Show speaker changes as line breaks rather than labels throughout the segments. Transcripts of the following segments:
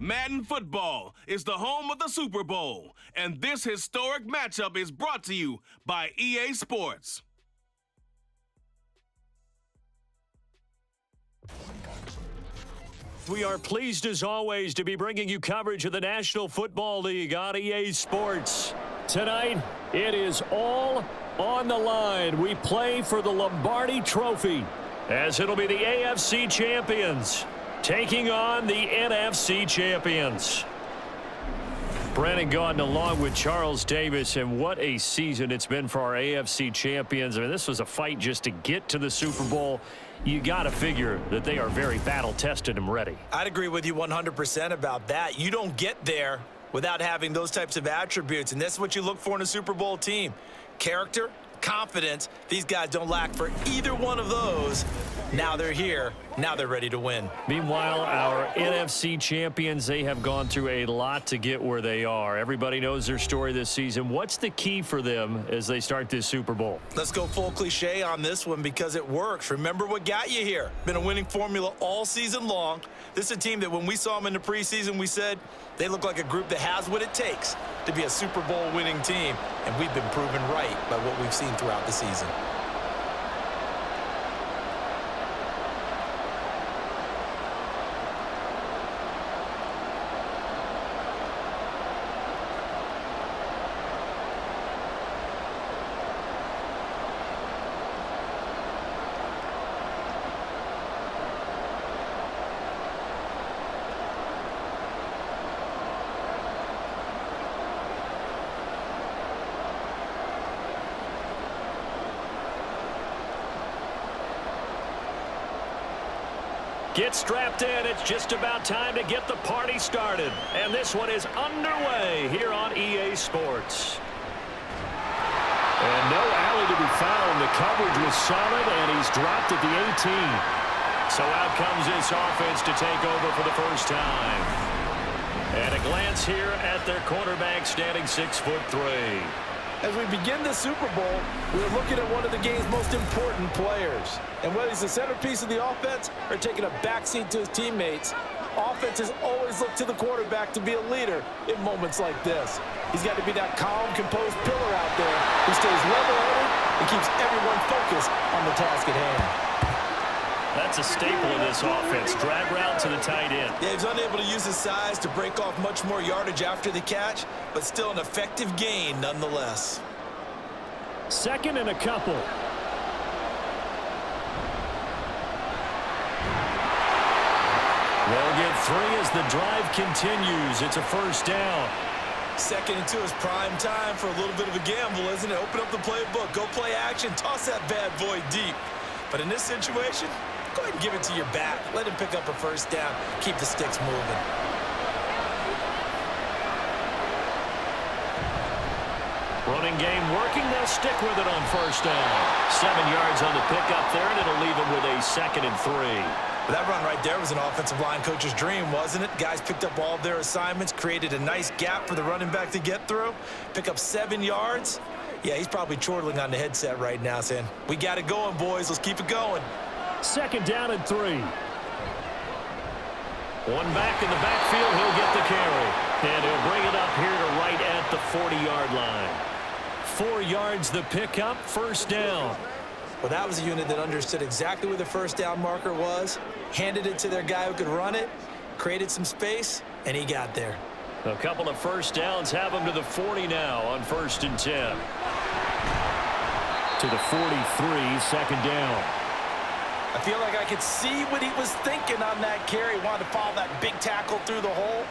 Madden football is the home of the Super Bowl, and this historic matchup is brought to you by EA Sports.
We are pleased as always to be bringing you coverage of the National Football League on EA Sports. Tonight, it is all on the line. We play for the Lombardi Trophy, as it'll be the AFC champions taking on the NFC champions. Brandon Gaudin along with Charles Davis, and what a season it's been for our AFC champions. I mean, this was a fight just to get to the Super Bowl. You got to figure that they are very battle-tested and ready.
I'd agree with you 100% about that. You don't get there without having those types of attributes, and that's what you look for in a Super Bowl team. Character, confidence. These guys don't lack for either one of those. Now they're here. Now they're ready to win.
Meanwhile, our NFC champions, they have gone through a lot to get where they are. Everybody knows their story this season. What's the key for them as they start this Super Bowl?
Let's go full cliche on this one because it works. Remember what got you here. Been a winning formula all season long. This is a team that when we saw them in the preseason, we said they look like a group that has what it takes to be a Super Bowl winning team. And we've been proven right by what we've seen throughout the season.
Get strapped in. It's just about time to get the party started. And this one is underway here on EA Sports. And no alley to be found. The coverage was solid, and he's dropped at the 18. So out comes this offense to take over for the first time. And a glance here at their quarterback, standing 6'3".
As we begin the Super Bowl, we're looking at one of the game's most important players. And whether he's the centerpiece of the offense or taking a backseat to his teammates, offenses always look to the quarterback to be a leader in moments like this. He's got to be that calm, composed pillar out there who stays level-headed and keeps everyone focused on the task at hand.
That's a staple of this offense. Drag route to the tight end.
Yeah, he's unable to use his size to break off much more yardage after the catch, but still an effective gain nonetheless.
Second and a couple. They'll get 3 as the drive continues. It's a first down.
2nd and 2 is prime time for a little bit of a gamble, isn't it? Open up the playbook, go play action, toss that bad boy deep. But in this situation, go ahead and give it to your back. Let him pick up a first down. Keep the sticks moving.
Running game working. They'll stick with it on first down. 7 yards on the pickup there, and it'll leave them with a 2nd and 3.
Well, that run right there was an offensive line coach's dream, wasn't it? Guys picked up all of their assignments, created a nice gap for the running back to get through, pick up 7 yards. Yeah, he's probably chortling on the headset right now saying, we got it going, boys. Let's keep it going.
2nd down and 3. One back in the backfield. He'll get the carry. And he'll bring it up here to right at the 40-yard line. 4 yards the pickup, first down.
Well, that was a unit that understood exactly where the first down marker was, handed it to their guy who could run it, created some space, and he got there.
A couple of first downs have him to the 40 now on 1st and 10. To the 43, 2nd down.
I feel like I could see what he was thinking on that carry. Wanted to follow that big tackle through the hole.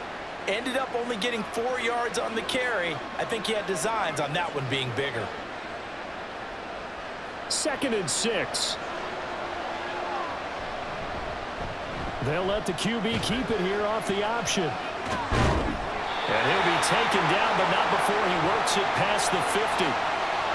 Ended up only getting 4 yards on the carry. I think he had designs on that one being bigger.
2nd and 6. They'll let the QB keep it here off the option. And he'll be taken down, but not before he works it past the 50.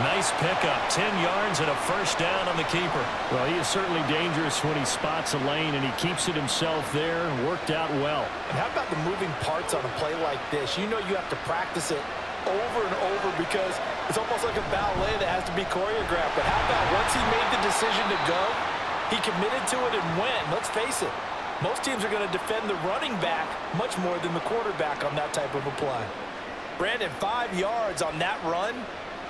Nice pickup, 10 yards and a first down on the keeper. Well, he is certainly dangerous when he spots a lane, and he keeps it himself there. Worked out well.
And how about the moving parts on a play like this? You know you have to practice it over and over because it's almost like a ballet that has to be choreographed. But how about once he made the decision to go, he committed to it and went. Let's face it, Most teams are going to defend the running back much more than the quarterback on that type of a play. Brandon, 5 yards on that run.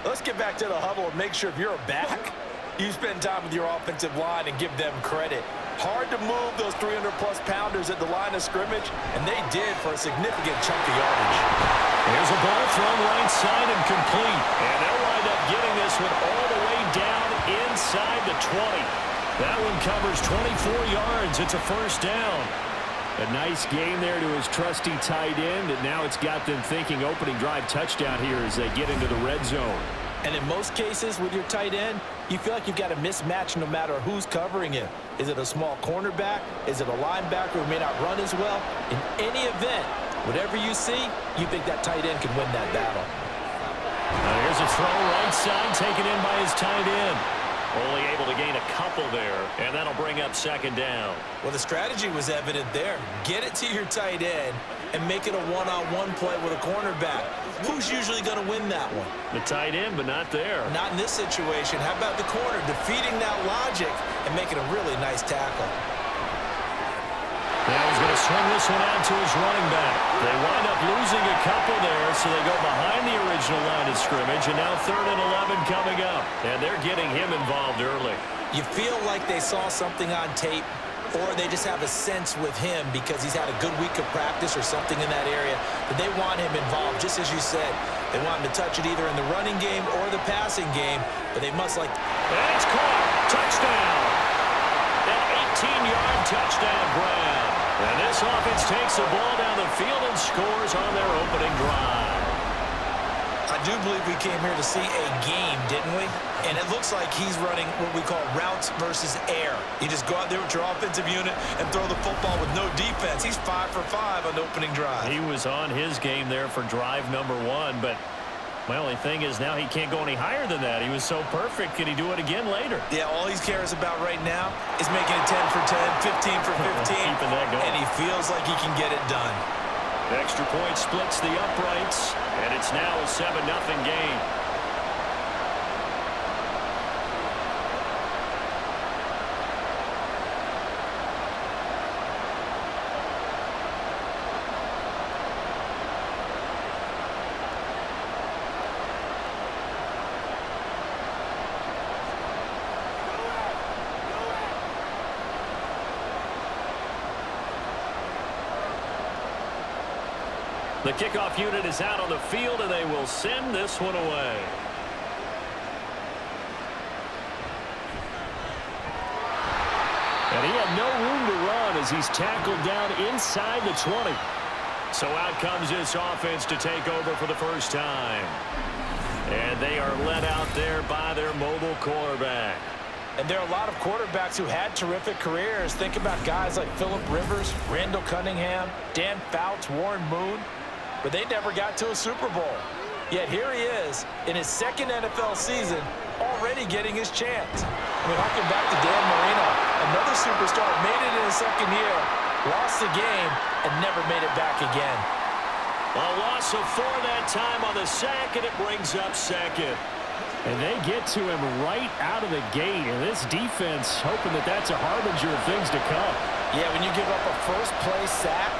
Let's get back to the huddle and make sure if you're a back, you spend time with your offensive line and give them credit. Hard to move those 300-plus pounders at the line of scrimmage, and they did for a significant chunk of yardage.
Here's a ball thrown right side and complete. And they'll wind up getting this one all the way down inside the 20. That one covers 24 yards. It's a first down. A nice game there to his trusty tight end, and now it's got them thinking opening drive touchdown here as they get into the red zone.
And in most cases with your tight end, you feel like you've got a mismatch no matter who's covering him. Is it a small cornerback? Is it a linebacker who may not run as well? In any event, whatever you see, you think that tight end can win that battle.
Here's a throw right side taken in by his tight end. Only able to gain a couple there, and that'll bring up second down.
Well, the strategy was evident there. Get it to your tight end and make it a one-on-one play with a cornerback. Who's usually going to win that one?
The tight end, but not there.
Not in this situation. How about the corner defeating that logic and making a really nice tackle?
Now he's going to swing this one out to his running back. They wind up losing a couple there, so they go behind the original line of scrimmage, and now 3rd and 11 coming up. And they're getting him involved early.
You feel like they saw something on tape, or they just have a sense with him because he's had a good week of practice or something in that area, that they want him involved, just as you said. They want him to touch it either in the running game or the passing game, but they must like...
And it's caught. Touchdown. An 18-yard touchdown grab. And this offense takes the ball down the field and scores on their opening drive.
I do believe we came here to see a game, didn't we? And it looks like he's running what we call routes versus air. You just go out there with your offensive unit and throw the football with no defense. He's 5 for 5 on the opening drive.
He was on his game there for drive number 1, but my only thing is now he can't go any higher than that. He was so perfect. Can he do it again later?
Yeah, all he cares about right now is making it 10 for 10, 15 for 15.
Keeping that going.
And he feels like he can get it done.
Extra point splits the uprights, and it's now a 7-0 game. The kickoff unit is out on the field, and they will send this one away. And he had no room to run as he's tackled down inside the 20. So out comes this offense to take over for the first time. And they are led out there by their mobile quarterback.
And there are a lot of quarterbacks who had terrific careers. Think about guys like Phillip Rivers, Randall Cunningham, Dan Fouts, Warren Moon. But they never got to a Super Bowl. Yet here he is in his 2nd NFL season, already getting his chance. I mean, harken back to Dan Marino, another superstar, made it in his 2nd year, lost the game, and never made it back again.
A loss of 4 that time on the sack, and it brings up 2nd. And they get to him right out of the gate, and this defense hoping that that's a harbinger of things to come.
Yeah, when you give up a first-place sack,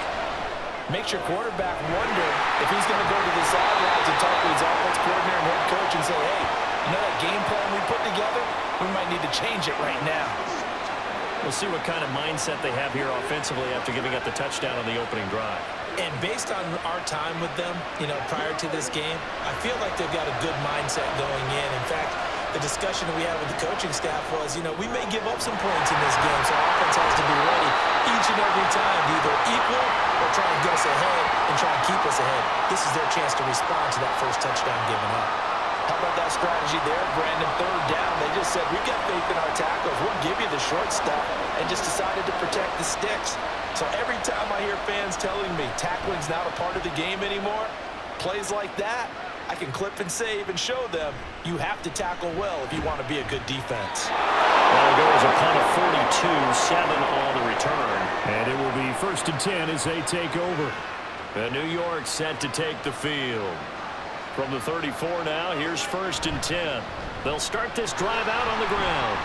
makes your quarterback wonder if he's going to go to the sidelines and talk to his offense coordinator and head coach and say, hey, you know that game plan we put together? We might need to change it right now.
We'll see what kind of mindset they have here offensively after giving up the touchdown on the opening drive.
And based on our time with them, you know, prior to this game, I feel like they've got a good mindset going in. In fact, the discussion that we had with the coaching staff was, you know, we may give up some points in this game, so our offense has to be ready each and every time to either equal or try and get us ahead and try and keep us ahead. This is their chance to respond to that first touchdown given up.
How about that strategy there, Brandon? 3rd down, they just said, we've got faith in our tackles. We'll give you the short stuff, and just decided to protect the sticks. So every time I hear fans telling me tackling's not a part of the game anymore, plays like that, I can clip and save and show them you have to tackle well if you want to be a good defense.
Well, it goes a punt of 42, 7 on the return. And it will be 1st and 10 as they take over. And New York set to take the field. From the 34 now, here's 1st and 10. They'll start this drive out on the ground.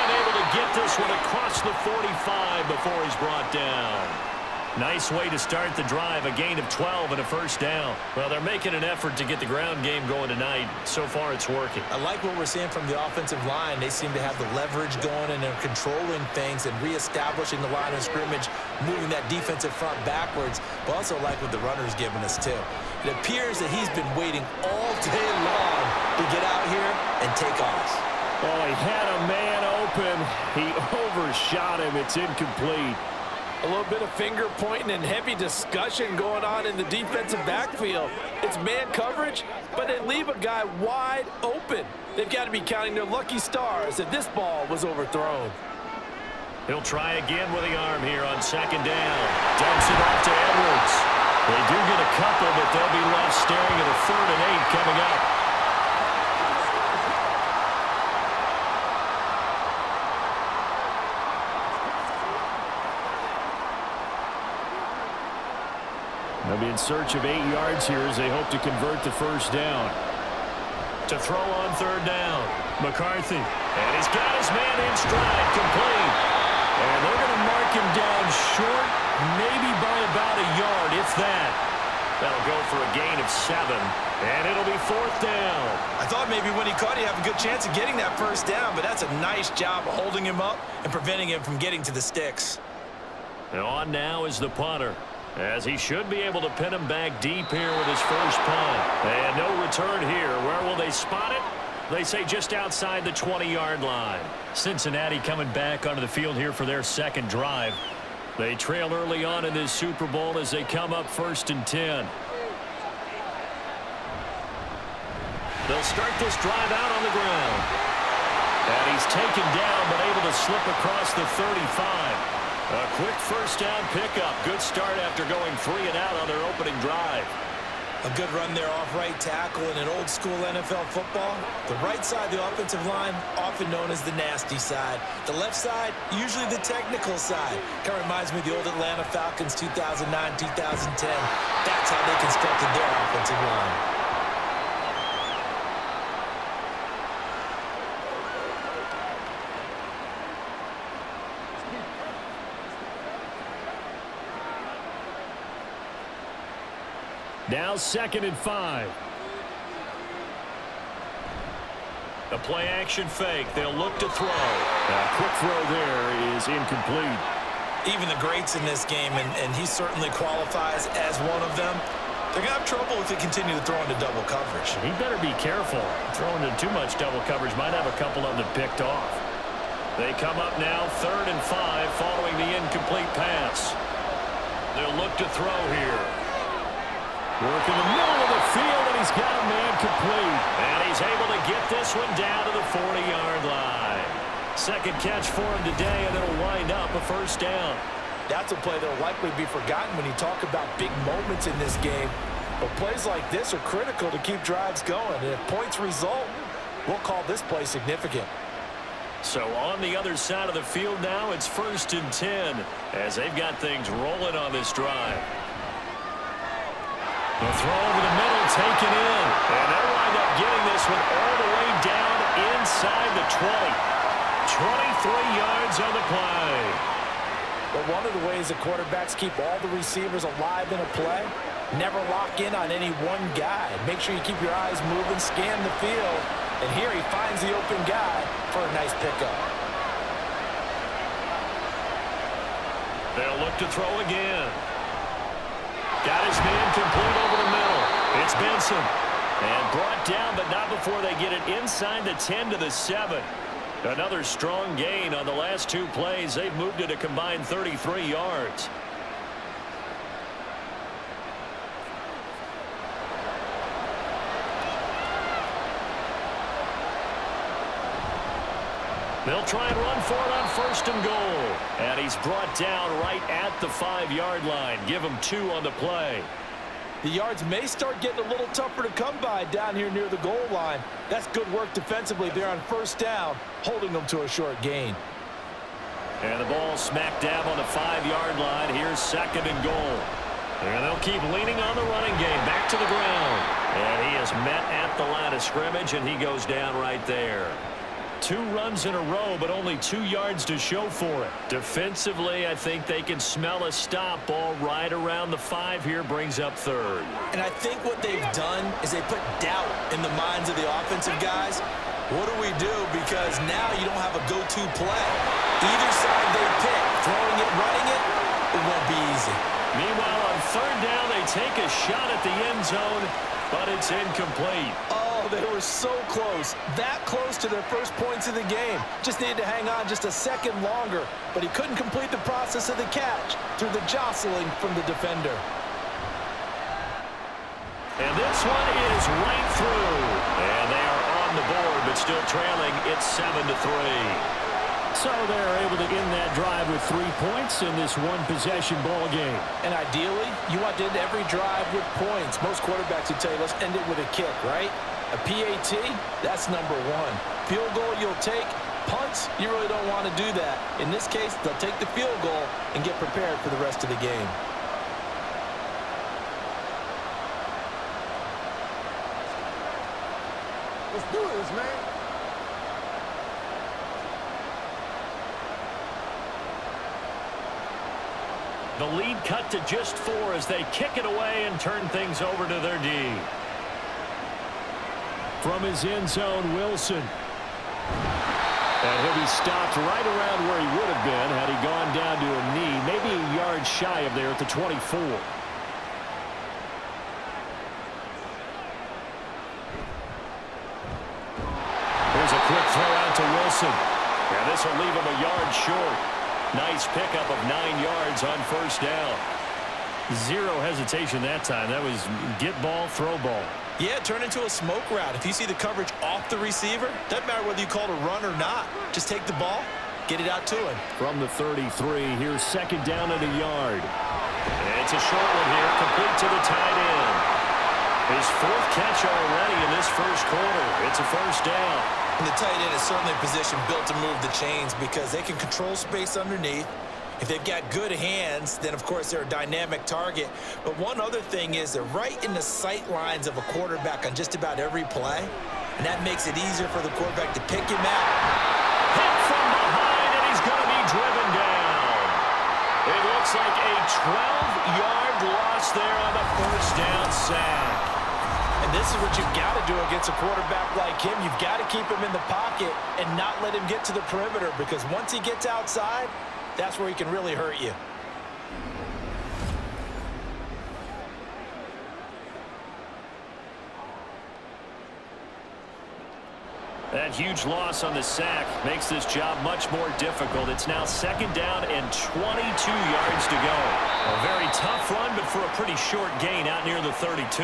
and able to get this one across the 45 before he's brought down. Nice way to start the drive, a gain of 12 and a first down. Well, they're making an effort to get the ground game going tonight. So far, it's working.
I like what we're seeing from the offensive line. They seem to have the leverage going, and they're controlling things and reestablishing the line of scrimmage, moving that defensive front backwards, but also like what the runner's giving us, too. It appears that he's been waiting all day long to get out here and take off.
Oh, he had a man open. He overshot him. It's incomplete.
A little bit of finger pointing and heavy discussion going on in the defensive backfield. It's man coverage, but they leave a guy wide open. They've got to be counting their lucky stars that this ball was overthrown.
He'll try again with the arm here on second down. Dumps it off to Edwards. They do get a couple, but they'll be left staring at a 3rd and 8 coming up. They'll be in search of 8 yards here as they hope to convert the first down. To throw on 3rd down, McCarthy. And he's got his man in stride, complete. And they're going to mark him down short, maybe by about a yard, if that. That'll go for a gain of 7, and it'll be 4th down.
I thought maybe when he caught, he'd have a good chance of getting that first down, but that's a nice job of holding him up and preventing him from getting to the sticks.
And on now is the punter, as he should be able to pin him back deep here with his first punt. And no return here. Where will they spot it? They say just outside the 20-yard line. Cincinnati coming back onto the field here for their second drive. They trail early on in this Super Bowl as they come up 1st and 10. They'll start this drive out on the ground. And he's taken down but able to slip across the 35. A quick first down pickup. Good start after going 3 and out on their opening drive.
A good run there off right tackle in an old school NFL football. The right side of the offensive line, often known as the nasty side. The left side, usually the technical side. Kind of reminds me of the old Atlanta Falcons 2009-2010. That's how they constructed their offensive line.
Now 2nd and 5. A play action fake. They'll look to throw. A quick throw there is incomplete.
Even the greats in this game, and he certainly qualifies as one of them, they're going to have trouble if they continue to throw into double coverage.
He better be careful. Throwing into too much double coverage might have a couple of them picked off. They come up now 3rd and 5 following the incomplete pass. They'll look to throw here. Work in the middle of the field, and he's got a man complete. And he's able to get this one down to the 40-yard line. Second catch for him today, and it'll wind up a first down.
That's a play that will likely be forgotten when you talk about big moments in this game. But plays like this are critical to keep drives going. And if points result, we'll call this play significant.
So on the other side of the field now, it's 1st and 10 as they've got things rolling on this drive. The throw over the middle, taken in. And they'll wind up getting this one all the way down inside the 20. 23 yards on the play.
But one of the ways that quarterbacks keep all the receivers alive in a play, never lock in on any one guy. Make sure you keep your eyes moving, scan the field. And here he finds the open guy for a nice pickup.
They'll look to throw again. Got his man complete over the middle. It's Benson. And brought down, but not before they get it inside the 10 to the 7. Another strong gain on the last 2 plays. They've moved it a combined 33 yards. They'll try and run for it on 1st and goal. And he's brought down right at the 5-yard line. Give him 2 on the play.
The yards may start getting a little tougher to come by down here near the goal line. That's good work defensively there on 1st down, holding them to a short gain.
And the ball smack dab on the 5-yard line. Here's 2nd and goal. And they'll keep leaning on the running game. Back to the ground. And he is met at the line of scrimmage, and he goes down right there. 2 runs in a row, but only 2 yards to show for it. Defensively, I think they can smell a stop. Ball right around the 5 here, brings up 3rd.
And I think what they've done is they put doubt in the minds of the offensive guys. What do we do? Because now you don't have a go-to play. Either side they pick, throwing it, running it, it won't be easy.
Meanwhile, on 3rd down, they take a shot at the end zone, but it's incomplete.
Oh, they were so close. That close to their first points of the game. Just needed to hang on just a second longer, but he couldn't complete the process of the catch through the jostling from the defender.
And this one is right through. And they are on the board, but still trailing. It's 7-3. So they're able to end that drive with 3 points in this one-possession ball game.
And ideally, you want to end every drive with points. Most quarterbacks would tell you, let's end it with a kick, right? A PAT, that's number 1. Field goal you'll take. Punts, you really don't want to do that. In this case, they'll take the field goal and get prepared for the rest of the game.
Let's do this, man.
The lead cut to just 4 as they kick it away and turn things over to their D. From his end zone, Wilson. And he'll be stopped right around where he would have been had he gone down to a knee, maybe a yard shy of there at the 24. Here's a quick throw out to Wilson. And this will leave him a yard short. Nice pickup of 9 yards on 1st down. 0 hesitation that time. That was get ball, throw ball.
Yeah, turn into a smoke route. If you see the coverage off the receiver, doesn't matter whether you call it a run or not. Just take the ball, get it out to him.
From the 33, here's 2nd down and a yard. And it's a short one here, complete to the tight end. His 4th catch already in this 1st quarter. It's a 1st down.
And the tight end is certainly a position built to move the chains because they can control space underneath. If they've got good hands, then, of course, they're a dynamic target. But one other thing is they're right in the sight lines of a quarterback on just about every play, and that makes it easier for the quarterback to pick him out.
Hit from behind, and he's going to be driven down. It looks like a 12-yard loss there on the 1st down sack.
And this is what you've got to do against a quarterback like him. You've got to keep him in the pocket and not let him get to the perimeter, because once he gets outside, that's where he can really hurt you.
That huge loss on the sack makes this job much more difficult. It's now 2nd down and 22 yards to go. A very tough run, but for a pretty short gain out near the 32.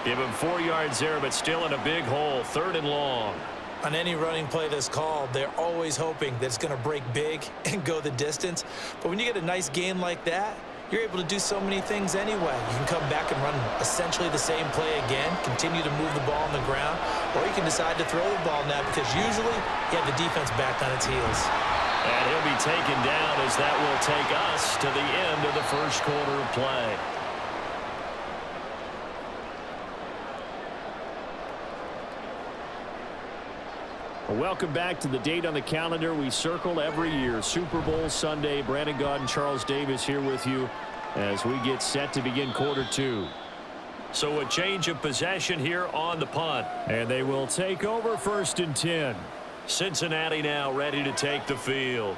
Give him 4 yards there, but still in a big hole. 3rd and long.
On any running play that's called, they're always hoping that it's going to break big and go the distance. But when you get a nice gain like that, you're able to do so many things anyway. You can come back and run essentially the same play again, continue to move the ball on the ground, or you can decide to throw the ball now because usually you have the defense back on its heels.
And he'll be taken down as that will take us to the end of the 1st quarter of play. Welcome back to the date on the calendar we circle every year. Super Bowl Sunday. Brandon Gaud and Charles Davis here with you as we get set to begin quarter 2. So a change of possession here on the punt. And they will take over 1st and 10. Cincinnati now ready to take the field.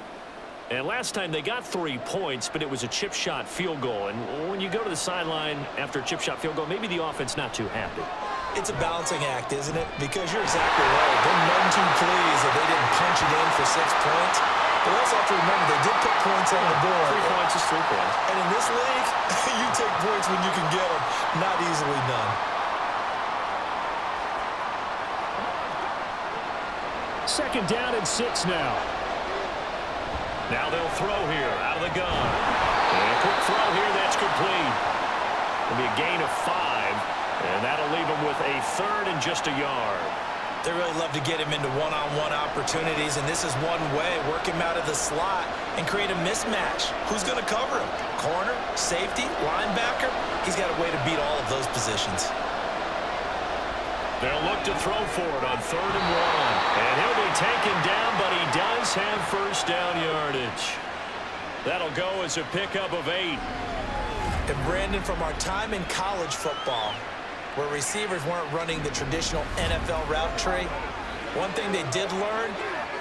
And last time they got 3 points, but it was a chip shot field goal. And when you go to the sideline after a chip shot field goal, maybe the offense not too happy.
It's a balancing act, isn't it? Because you're exactly right. They're none too pleased that they didn't punch it in for 6 points. But also have to remember, they did put points on the board.
3 points is 3 points.
And in this league, you take points when you can get them. Not easily done.
2nd down and 6 now. Now they'll throw here out of the gun. And a quick throw here, that's complete. It'll be a gain of 5. And that'll leave him with a 3rd and just a yard.
They really love to get him into one-on-one opportunities, and this is one way. Work him out of the slot and create a mismatch. Who's going to cover him? Corner, safety, linebacker? He's got a way to beat all of those positions.
They'll look to throw for it on 3rd and 1. And he'll be taken down, but he does have first down yardage. That'll go as a pickup of 8.
And Brandon, from our time in college football, where receivers weren't running the traditional NFL route tree, one thing they did learn,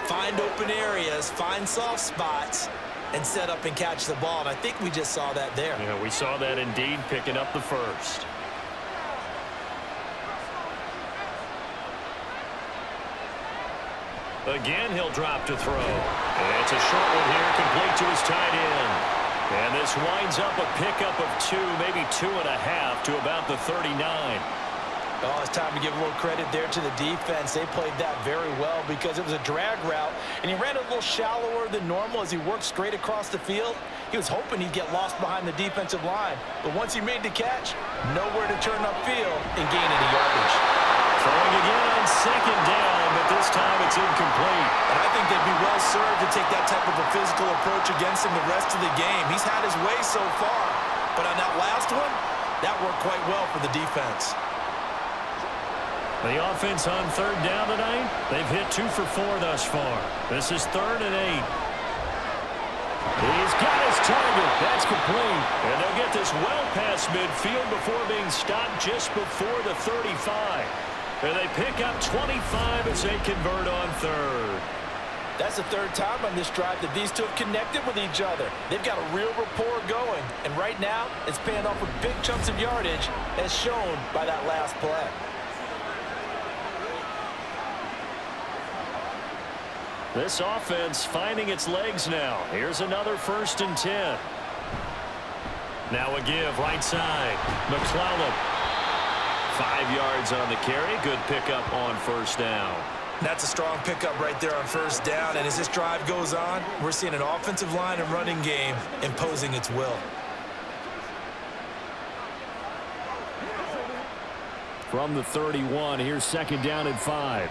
find open areas, find soft spots, and set up and catch the ball. And I think we just saw that there.
Yeah, we saw that indeed, picking up the first. Again, he'll drop to throw. And it's a short one here, complete to his tight end. And this winds up a pickup of 2, maybe 2.5 to about the 39.
Oh, it's time to give a little credit there to the defense. They played that very well because it was a drag route, and he ran a little shallower than normal as he worked straight across the field. He was hoping he'd get lost behind the defensive line, but once he made the catch, nowhere to turn upfield and gain any yardage.
Throwing again on 2nd down, but this time it's incomplete.
And I think they'd be well served to take that type of a physical approach against him the rest of the game. He's had his way so far, but on that last one, that worked quite well for the defense.
The offense on 3rd down tonight, they've hit 2 for 4 thus far. This is 3rd and 8. He's got his target. That's complete. And they'll get this well past midfield before being stopped just before the 35. And they pick up 25 as they convert on 3rd.
That's the 3rd time on this drive that these two have connected with each other. They've got a real rapport going. And right now, it's paying off with big chunks of yardage, as shown by that last play.
This offense finding its legs now. Here's another 1st and 10. Now a give right side. McClellan. 5 yards on the carry. Good pickup on 1st down.
That's a strong pickup right there on 1st down. And as this drive goes on, we're seeing an offensive line and running game imposing its will.
From the 31, here's 2nd down and 5.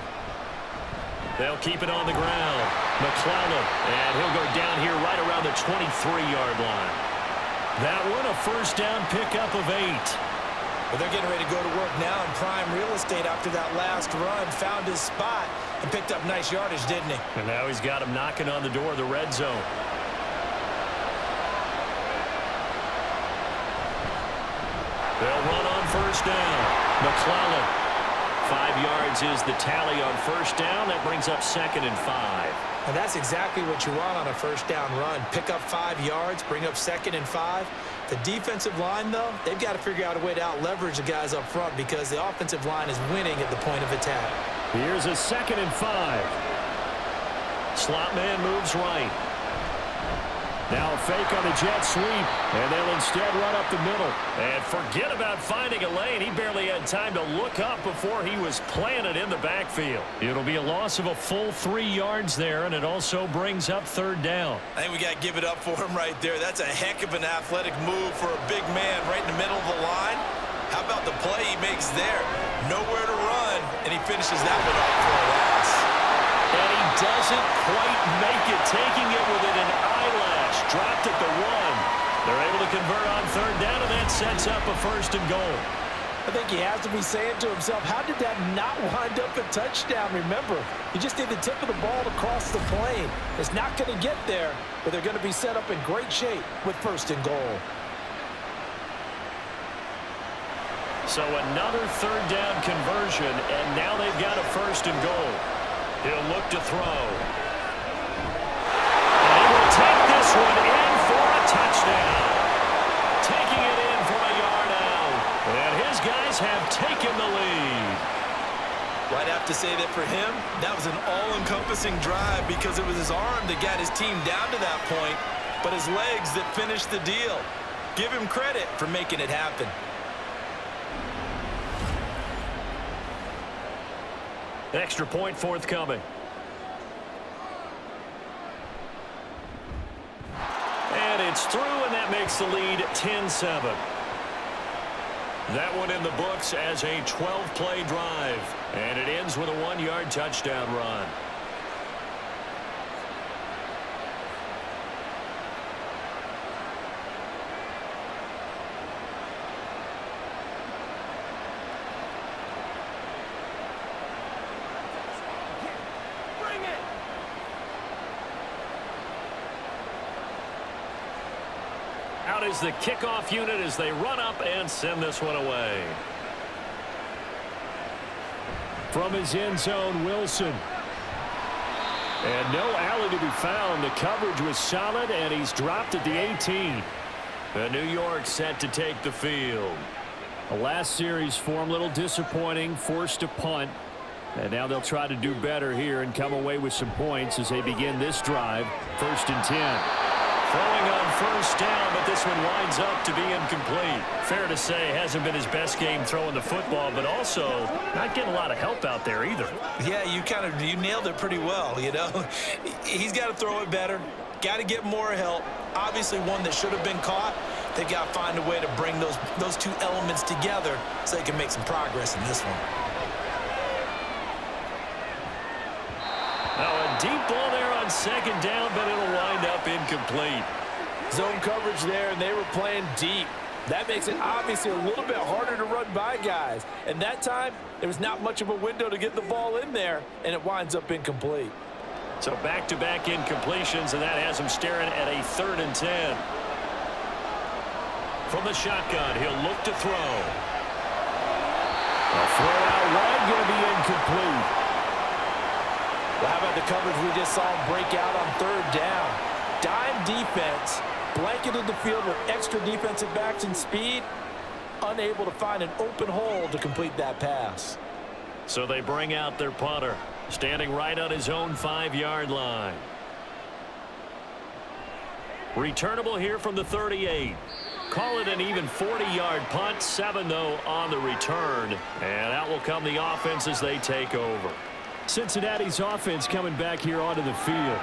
They'll keep it on the ground. McClellan, and he'll go down here right around the 23-yard line. That one, a 1st down pickup of 8.
Well, they're getting ready to go to work now in prime real estate after that last run. Found his spot and picked up nice yardage, didn't he?
And now he's got him knocking on the door of the red zone. They'll run on 1st down. McClellan. 5 yards is the tally on 1st down. That brings up 2nd and 5.
And that's exactly what you want on a 1st down run. Pick up 5 yards, bring up 2nd and 5. The defensive line, though, they've got to figure out a way to out-leverage the guys up front because the offensive line is winning at the point of attack.
Here's a 2nd and 5. Slot man moves right. Now a fake on the jet sweep, and they'll instead run up the middle. And forget about finding a lane. He barely had time to look up before he was planted in the backfield. It'll be a loss of a full 3 yards there, and it also brings up 3rd down.
I think we got to give it up for him right there. That's a heck of an athletic move for a big man right in the middle of the line. How about the play he makes there? Nowhere to run, and he finishes that one off for a loss.
And he doesn't quite make it, taking it within an eyelash. Dropped at the 1. They're able to convert on 3rd down, and that sets up a 1st and goal.
I think he has to be saying to himself, how did that not wind up a touchdown? Remember, he just need the tip of the ball to cross the plane. It's not going to get there, but they're going to be set up in great shape with 1st and goal.
So another 3rd down conversion, and now they've got a 1st and goal. He'll look to throw. And he will take this one in for a touchdown. Taking it in from a yard out. And his guys have taken the lead.
Well, I'd have to say that for him, that was an all-encompassing drive because it was his arm that got his team down to that point, but his legs that finished the deal. Give him credit for making it happen.
Extra point forthcoming. And it's through, and that makes the lead 10-7. That one in the books as a 12-play drive. And it ends with a 1-yard touchdown run. Out is the kickoff unit as they run up and send this one away. From his end zone, Wilson. And no alley to be found. The coverage was solid, and he's dropped at the 18. The New York set to take the field. The last series form a little disappointing, forced a punt. And now they'll try to do better here and come away with some points as they begin this drive. 1st and 10. Throwing on first down, but this one winds up to be incomplete. Fair to say, hasn't been his best game throwing the football, but also not getting a lot of help out there either.
Yeah, you nailed it pretty well, you know. He's got to throw it better. Got to get more help. Obviously one that should have been caught. They've got to find a way to bring those two elements together so they can make some progress in this one.
Now a deep ball there on 2nd down, but it'll wind up incomplete.
Zone coverage there, and they were playing deep. That makes it obviously a little bit harder to run by guys. And that time, there was not much of a window to get the ball in there, and it winds up incomplete.
So back-to-back incompletions, and that has him staring at a 3rd and 10. From the shotgun, he'll look to throw. A throw out wide, going to be incomplete.
Well, how about the coverage we just saw him break out on 3rd down? Dime defense, blanketed the field with extra defensive backs and speed, unable to find an open hole to complete that pass.
So they bring out their punter, standing right on his own 5-yard line. Returnable here from the 38. Call it an even 40-yard punt, 7 though on the return. And out will come the offense as they take over. Cincinnati's offense coming back here onto the field.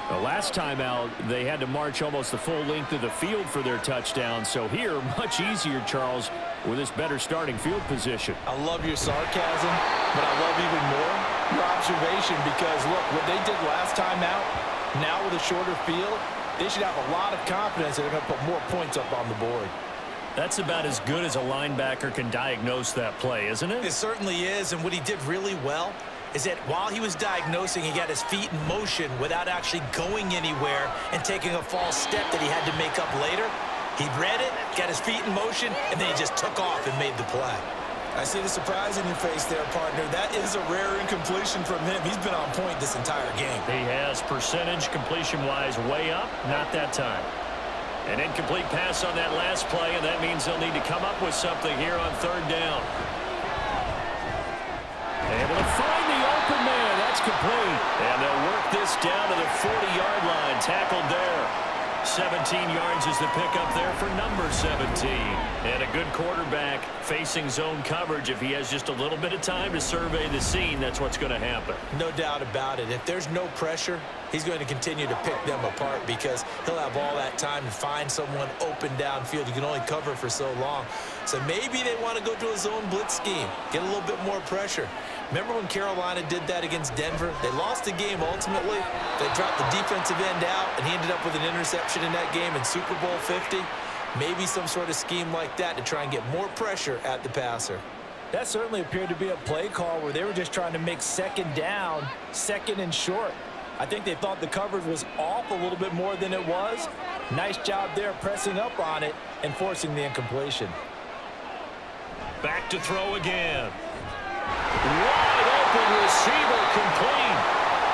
The last time out, they had to march almost the full length of the field for their touchdown. So here, much easier, Charles, with this better starting field position.
I love your sarcasm, but I love even more your observation because, look, what they did last time out, now with a shorter field, they should have a lot of confidence that they're going to put more points up on the board.
That's about as good as a linebacker can diagnose that play, isn't it?
It certainly is, and what he did really well is that while he was diagnosing, he got his feet in motion without actually going anywhere and taking a false step that he had to make up later. He read it, got his feet in motion, and then he just took off and made the play. I see the surprise in your face there, partner. That is a rare incompletion from him. He's been on point this entire game.
He has percentage completion-wise way up, not that time. An incomplete pass on that last play, and that means they'll need to come up with something here on 3rd down. Able to find the open man. That's complete. And they'll work this down to the 40-yard line. Tackled there. 17 yards is the pickup there for number 17. And a good quarterback facing zone coverage. If he has just a little bit of time to survey the scene, that's what's going to happen.
No doubt about it. If there's no pressure, he's going to continue to pick them apart because he'll have all that time to find someone open downfield. You can only cover for so long. So maybe they want to go to a zone blitz scheme, get a little bit more pressure. Remember when Carolina did that against Denver? They lost the game ultimately. They dropped the defensive end out, and he ended up with an interception in that game in Super Bowl 50. Maybe some sort of scheme like that to try and get more pressure at the passer.
That certainly appeared to be a play call where they were just trying to make 2nd down, 2nd and short. I think they thought the coverage was off a little bit more than it was. Nice job there pressing up on it and forcing the incompletion.
Back to throw again. Wide open receiver complete.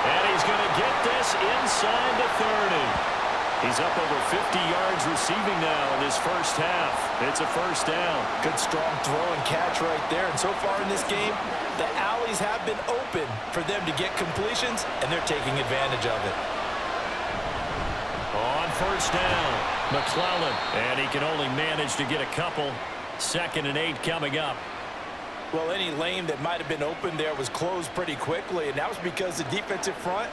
And he's going to get this inside the 30. He's up over 50 yards receiving now in his first half. It's a 1st down.
Good strong throw and catch right there. And so far in this game, the alleys have been open for them to get completions, and they're taking advantage of it.
On 1st down, McClellan. And he can only manage to get a couple. 2nd and 8 coming up.
Well, any lane that might have been open there was closed pretty quickly, and that was because the defensive front,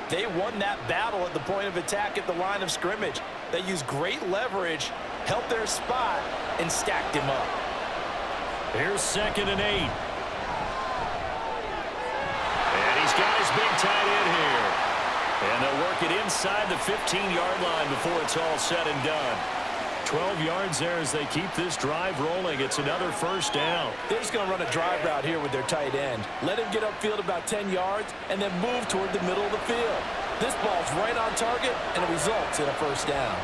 they won that battle at the point of attack at the line of scrimmage. They used great leverage, held their spot, and stacked him up.
Here's 2nd and 8. And he's got his big tight end here. And they'll work it inside the 15-yard line before it's all said and done. 12 yards there as they keep this drive rolling. It's another 1st down.
They're just going to run a drive route here with their tight end. Let him get upfield about 10 yards and then move toward the middle of the field. This ball's right on target, and it results in a 1st down.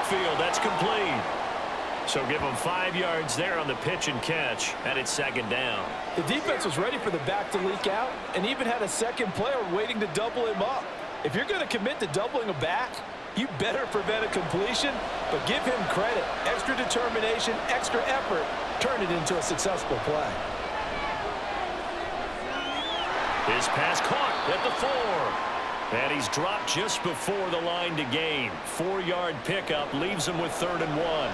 backfield. That's complete. So give him 5 yards there on the pitch and catch, and it's second down.
The defense was ready for the back to leak out and even had a second player waiting to double him up. If you're going to commit to doubling a back, you better prevent a completion, but give him credit. Extra determination, extra effort, turn it into a successful play.
His pass caught at the 4. And he's dropped just before the line to gain. 4-yard pickup leaves him with 3rd and 1.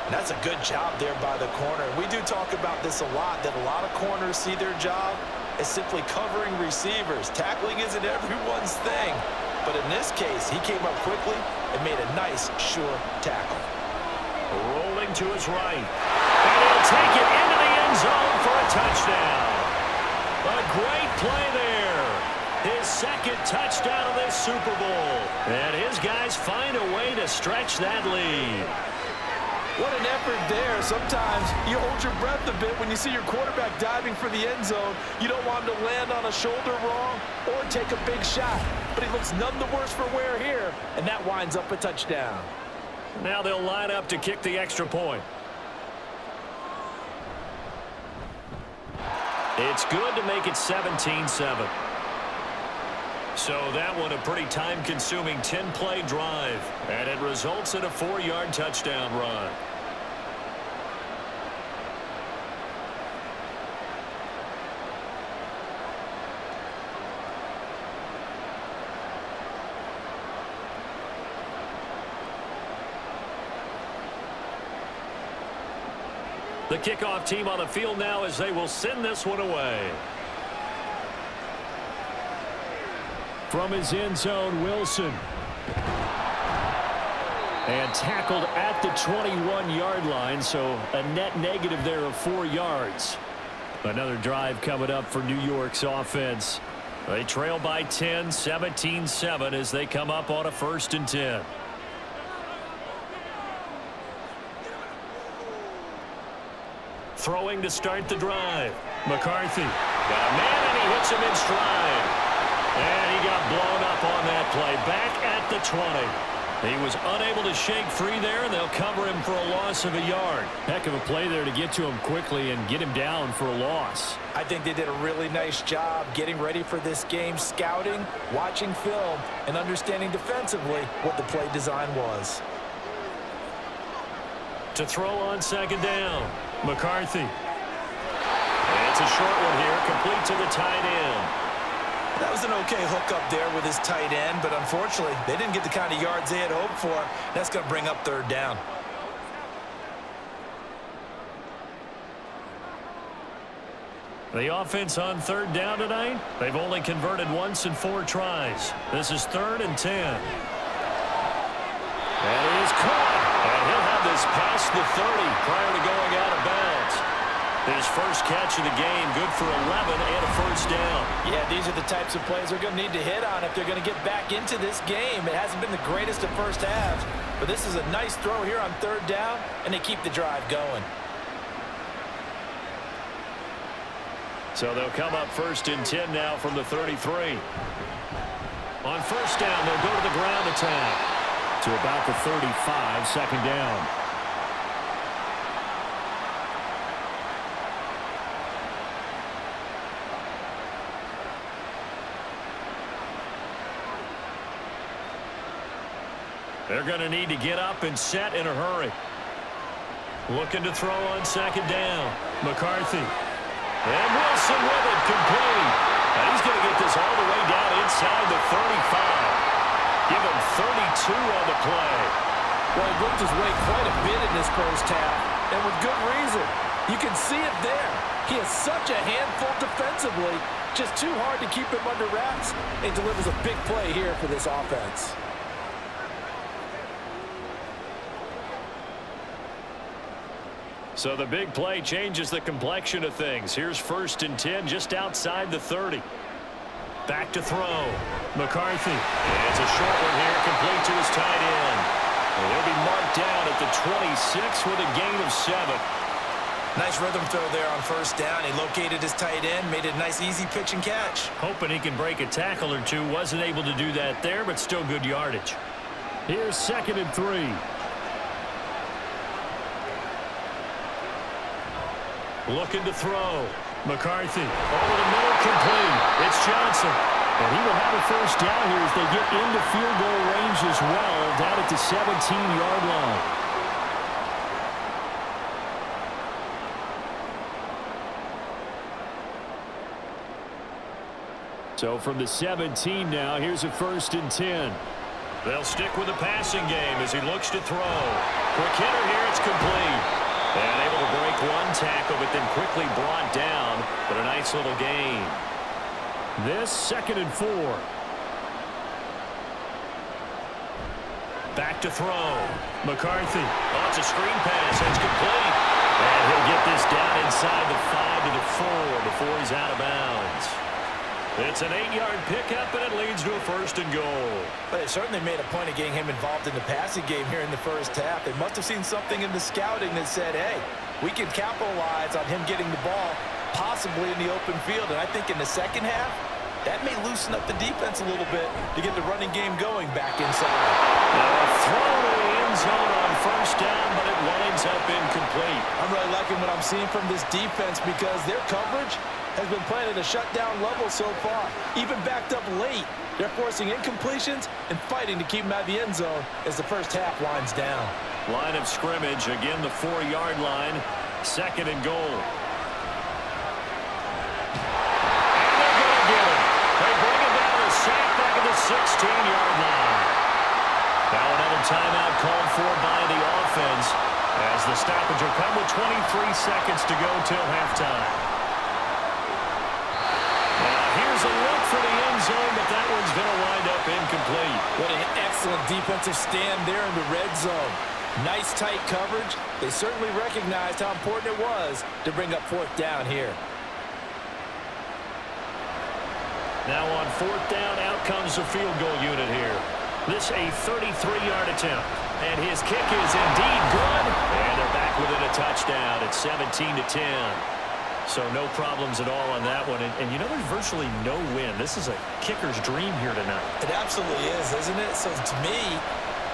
That's a good job there by the corner. We do talk about this a lot, that a lot of corners see their job as simply covering receivers. Tackling isn't everyone's thing. But in this case, he came up quickly and made a nice, sure tackle.
Rolling to his right. And he'll take it into the end zone for a touchdown. A great play there. His second touchdown of this Super Bowl. And his guys find a way to stretch that lead.
What an effort there. Sometimes you hold your breath a bit when you see your quarterback diving for the end zone. You don't want him to land on a shoulder wrong or take a big shot. But he looks none the worse for wear here, and that winds up a touchdown.
Now they'll line up to kick the extra point. It's good to make it 17-7. So that one a pretty time-consuming 10-play drive, and it results in a 4-yard touchdown run. The kickoff team on the field now as they will send this one away. From his end zone, Wilson. And tackled at the 21-yard line, so a net negative there of 4 yards. Another drive coming up for New York's offense. They trail by 10, 17-7 as they come up on a 1st and 10. Throwing to start the drive. McCarthy. Got a man, and he hits him in stride. And he got blown up on that play. Back at the 20. He was unable to shake free there, and they'll cover him for a loss of a yard. Heck of a play there to get to him quickly and get him down for a loss.
I think they did a really nice job getting ready for this game, scouting, watching film, and understanding defensively what the play design was.
To throw on 2nd down, McCarthy. And it's a short one here, complete to the tight end.
That was an okay hookup there with his tight end, but unfortunately, they didn't get the kind of yards they had hoped for. That's going to bring up 3rd down.
The offense on 3rd down tonight, they've only converted once in 4 tries. This is 3rd and 10. And he is caught. And he'll have this past the 30 prior to going out of bounds. His first catch of the game, good for 11 and a 1st down.
Yeah, these are the types of plays they're going to need to hit on if they're going to get back into this game. It hasn't been the greatest of first halves, but this is a nice throw here on 3rd down, and they keep the drive going.
So they'll come up 1st and 10 now from the 33. On 1st down, they'll go to the ground attack to about the 35, 2nd down. They're going to need to get up and set in a hurry. Looking to throw on 2nd down. McCarthy. And Wilson with it, complete. And he's going to get this all the way down inside the 35. Give him 32 on the play.
Well, he worked his way quite a bit in this first half, and with good reason. You can see it there. He is such a handful defensively. Just too hard to keep him under wraps, and delivers a big play here for this offense.
So the big play changes the complexion of things. Here's 1st and 10 just outside the 30. Back to throw. McCarthy. And it's a short one here, complete to his tight end. And he'll be marked down at the 26 with a gain of 7.
Nice rhythm throw there on 1st down. He located his tight end, made it a nice easy pitch and catch.
Hoping he can break a tackle or two. Wasn't able to do that there, but still good yardage. Here's 2nd and 3. Looking to throw. McCarthy over the middle, complete. It's Johnson. And he will have a first down here as they get into field goal range as well, down at the 17-yard line. So from the 17 now, here's a 1st and 10. They'll stick with the passing game as he looks to throw. Quick hitter here, it's complete. And able to break one tackle, but then quickly brought down. But a nice little gain. This 2nd and 4. Back to throw. McCarthy. Oh, it's a screen pass. It's complete. And he'll get this down inside the 5 to the 4 before he's out of bounds. It's an 8-yard pickup, and it leads to a 1st and goal.
But they certainly made a point of getting him involved in the passing game here in the first half. They must have seen something in the scouting that said, hey, we can capitalize on him getting the ball possibly in the open field. And I think in the second half, that may loosen up the defense a little bit to get the running game going back inside.
Now a throw to the end zone on 1st down, but it winds up incomplete.
I'm really liking what I'm seeing from this defense because their coverage has been playing at a shutdown level so far. Even backed up late, they're forcing incompletions and fighting to keep them out of the end zone as the first half winds down.
Line of scrimmage, again the 4-yard line, 2nd and goal. And they're going to get it. They bring it down to sack back at the 16-yard line. Now another timeout called for by the offense as the stoppage will come with 23 seconds to go till halftime. Here's a look for the end zone, but that one's going to wind up incomplete.
What an excellent defensive stand there in the red zone. Nice tight coverage. They certainly recognized how important it was to bring up 4th down here.
Now on 4th down, out comes the field goal unit here. This a 33-yard attempt. And his kick is indeed good. And they're back within a touchdown at 17-10. So no problems at all on that one. And you know, there's virtually no win. This is a kicker's dream here tonight.
It absolutely is, isn't it? So to me,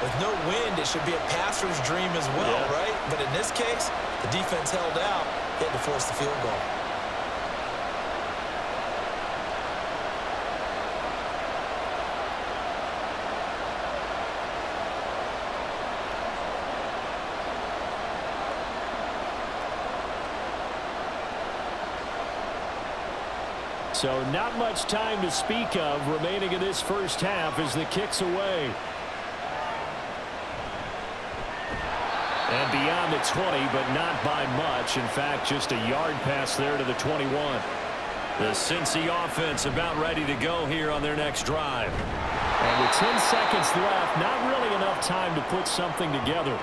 with no wind, it should be a passer's dream as well, right? But in this case, the defense held out. They had to force the field goal.
So not much time to speak of remaining in this first half as the kick's away. And beyond the 20, but not by much. In fact, just a yard pass there to the 21. The Cincy offense about ready to go here on their next drive. And with 10 seconds left, not really enough time to put something together.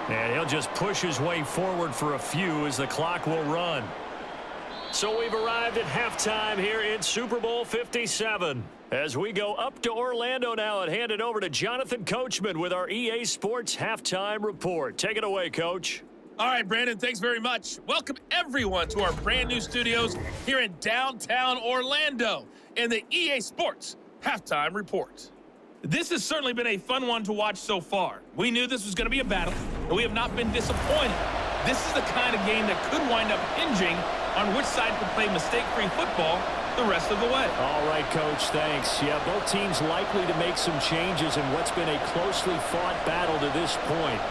And he'll just push his way forward for a few as the clock will run. So we've arrived at halftime here in Super Bowl 57. As we go up to Orlando now and hand it over to Jonathan Coachman with our EA Sports Halftime Report. Take it away, Coach.
All right, Brandon, thanks very much. Welcome, everyone, to our brand new studios here in downtown Orlando in the EA Sports Halftime Report. This has certainly been a fun one to watch so far. We knew this was going to be a battle, and we have not been disappointed. This is the kind of game that could wind up hinging on which side could play mistake-free football the rest of the way.
All right, Coach, thanks. Yeah, both teams likely to make some changes in what's been a closely fought battle to this point.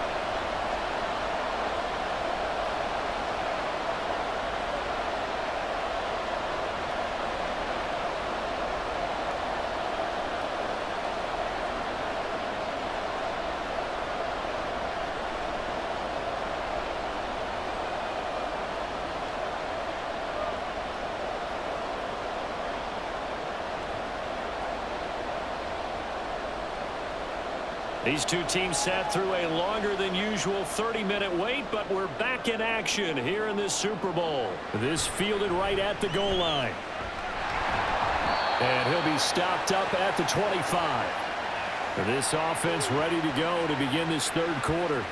These two teams sat through a longer than usual 30-minute wait, but we're back in action here in this Super Bowl. This fielded right at the goal line. And he'll be stopped up at the 25. This offense ready to go to begin this third quarter.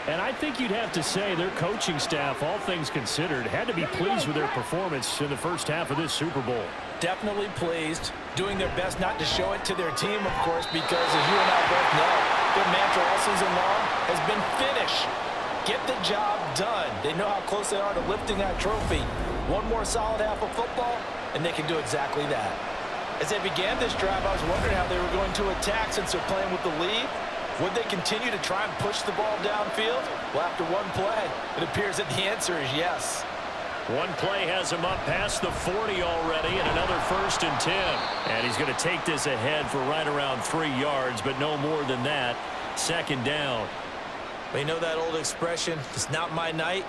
And I think you'd have to say their coaching staff, all things considered, had to be pleased with their performance in the first half of this Super Bowl.
Definitely pleased, doing their best not to show it to their team, of course, because as you and I both know, their mantra all season long has been finish. get the job done. They know how close they are to lifting that trophy. One more solid half of football, and they can do exactly that. As they began this drive, I was wondering how they were going to attack since they're playing with the lead. Would they continue to try and push the ball downfield? Well, after one play, it appears that the answer is yes.
One play has him up past the 40 already, and another 1st and 10. And he's going to take this ahead for right around 3 yards, but no more than that. 2nd down.
Well, you know that old expression, it's not my night?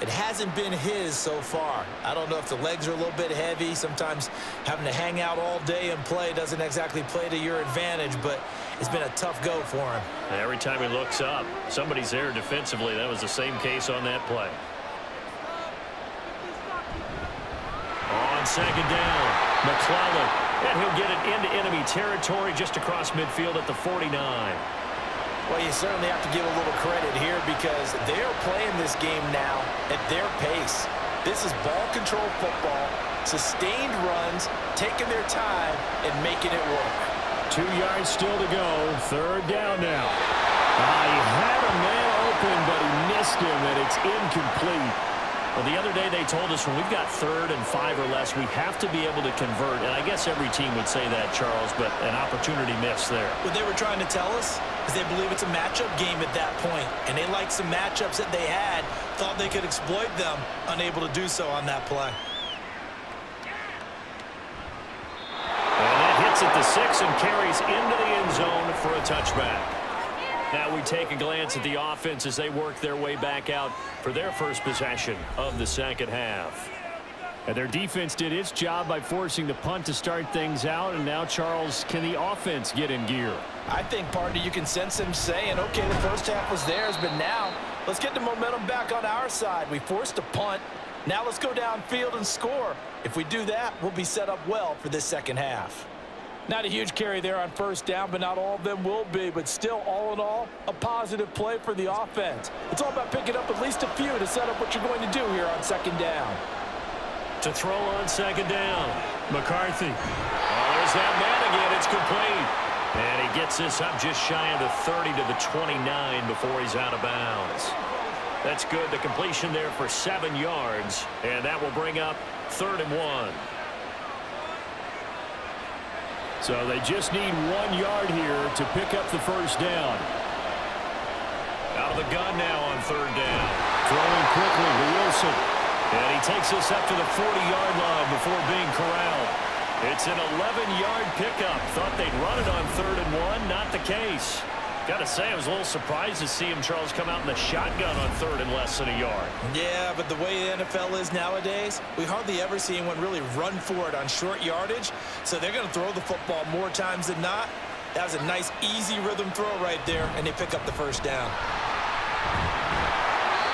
It hasn't been his so far. I don't know if the legs are a little bit heavy. Sometimes having to hang out all day and play doesn't exactly play to your advantage, but it's been a tough go for him.
Every time he looks up, somebody's there defensively. That was the same case on that play. On 2nd down, McClellan, and he'll get it into enemy territory just across midfield at the 49.
Well, you certainly have to give a little credit here because they're playing this game now at their pace. This is ball control football, sustained runs, taking their time and making it work.
2 yards still to go. 3rd down now. He had a man open, but he missed him, and it's incomplete. Well, the other day they told us when we've got 3rd and 5 or less, we have to be able to convert. And I guess every team would say that, Charles, but an opportunity missed there.
What they were trying to tell us is they believe it's a matchup game at that point, and they liked some matchups that they had, thought they could exploit them, unable to do so on that play.
And that hits at the 6 and carries into the end zone for a touchback. Now we take a glance at the offense as they work their way back out for their first possession of the 2nd half. And their defense did its job by forcing the punt to start things out. And now, Charles, can the offense get in gear?
I think, partner, you can sense them saying, okay, the first half was theirs, but now let's get the momentum back on our side. We forced a punt. Now let's go downfield and score. If we do that, we'll be set up well for this 2nd half. Not a huge carry there on 1st down, but not all of them will be. But still, all in all, a positive play for the offense. It's all about picking up at least a few to set up what you're going to do here on 2nd down.
To throw on 2nd down, McCarthy. Oh, there's that man again. It's complete. And he gets this up just shy of the 30 to the 29 before he's out of bounds. That's good. The completion there for 7 yards. And that will bring up 3rd and 1. So they just need 1 yard here to pick up the 1st down. Out of the gun now on 3rd down. Throwing quickly to Wilson. And he takes this up to the 40-yard line before being corralled. It's an 11-yard pickup. Thought they'd run it on 3rd and 1. Not the case. Got to say, I was a little surprised to see him, Charles, come out in the shotgun on 3rd and less than a yard.
Yeah, but the way the NFL is nowadays, we hardly ever see anyone really run for it on short yardage. So they're going to throw the football more times than not. That was a nice, easy rhythm throw right there, and they pick up the 1st down.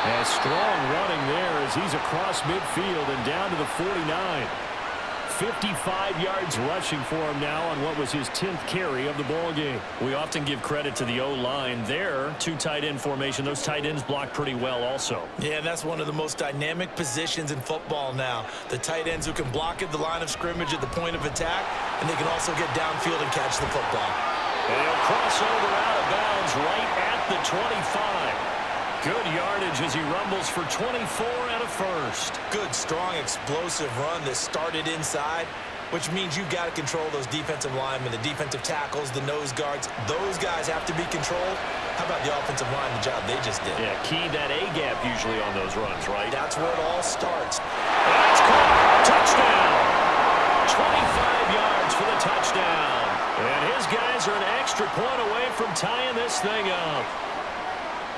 And strong running there as he's across midfield and down to the 49. 55 yards rushing for him now on what was his 10th carry of the ball game. We often give credit to the O-line there. 2 tight end formation. Those tight ends block pretty well also.
Yeah, and that's one of the most dynamic positions in football now. The tight ends who can block at the line of scrimmage at the point of attack, and they can also get downfield and catch the football.
And he'll cross over out of bounds right at the 25. Good yardage as he rumbles for 24 and a 1st.
Good, strong, explosive run that started inside, which means you've got to control those defensive linemen, the defensive tackles, the nose guards. Those guys have to be controlled. How about the offensive line, the job they just did?
Yeah, key that A-gap usually on those runs, right?
That's where it all starts.
That's caught. Touchdown. 25 yards for the touchdown. And his guys are an extra point away from tying this thing up.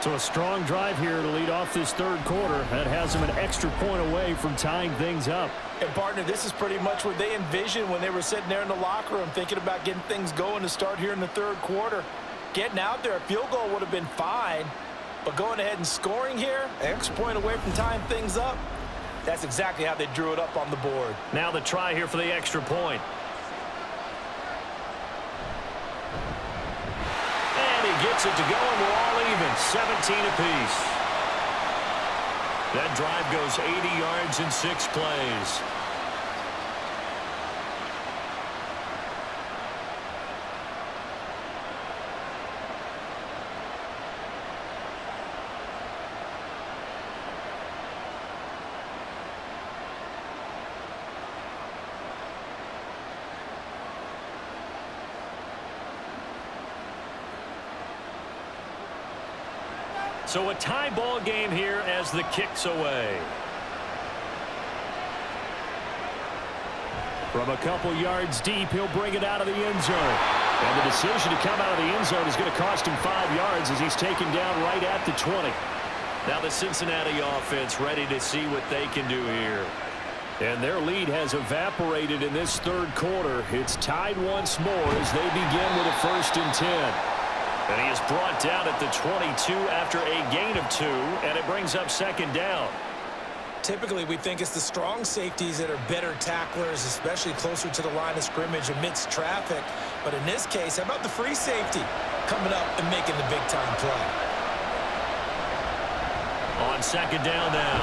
So a strong drive here to lead off this 3rd quarter. That has them an extra point away from tying things up.
And, partner, this is pretty much what they envisioned when they were sitting there in the locker room thinking about getting things going to start here in the 3rd quarter. Getting out there, a field goal would have been fine. But going ahead and scoring here, an extra point away from tying things up, that's exactly how they drew it up on the board.
Now the try here for the extra point. Gets it to go, and we're all even, 17 apiece. That drive goes 80 yards in 6 plays. So a tie ball game here as the kick's away. From a couple yards deep, he'll bring it out of the end zone. And the decision to come out of the end zone is going to cost him 5 yards as he's taken down right at the 20. Now the Cincinnati offense ready to see what they can do here. And their lead has evaporated in this third quarter. It's tied once more as they begin with a 1st and 10. And he is brought down at the 22 after a gain of 2, and it brings up 2nd down.
Typically, we think it's the strong safeties that are better tacklers, especially closer to the line of scrimmage amidst traffic. But in this case, how about the free safety coming up and making the big-time play?
On 2nd down now,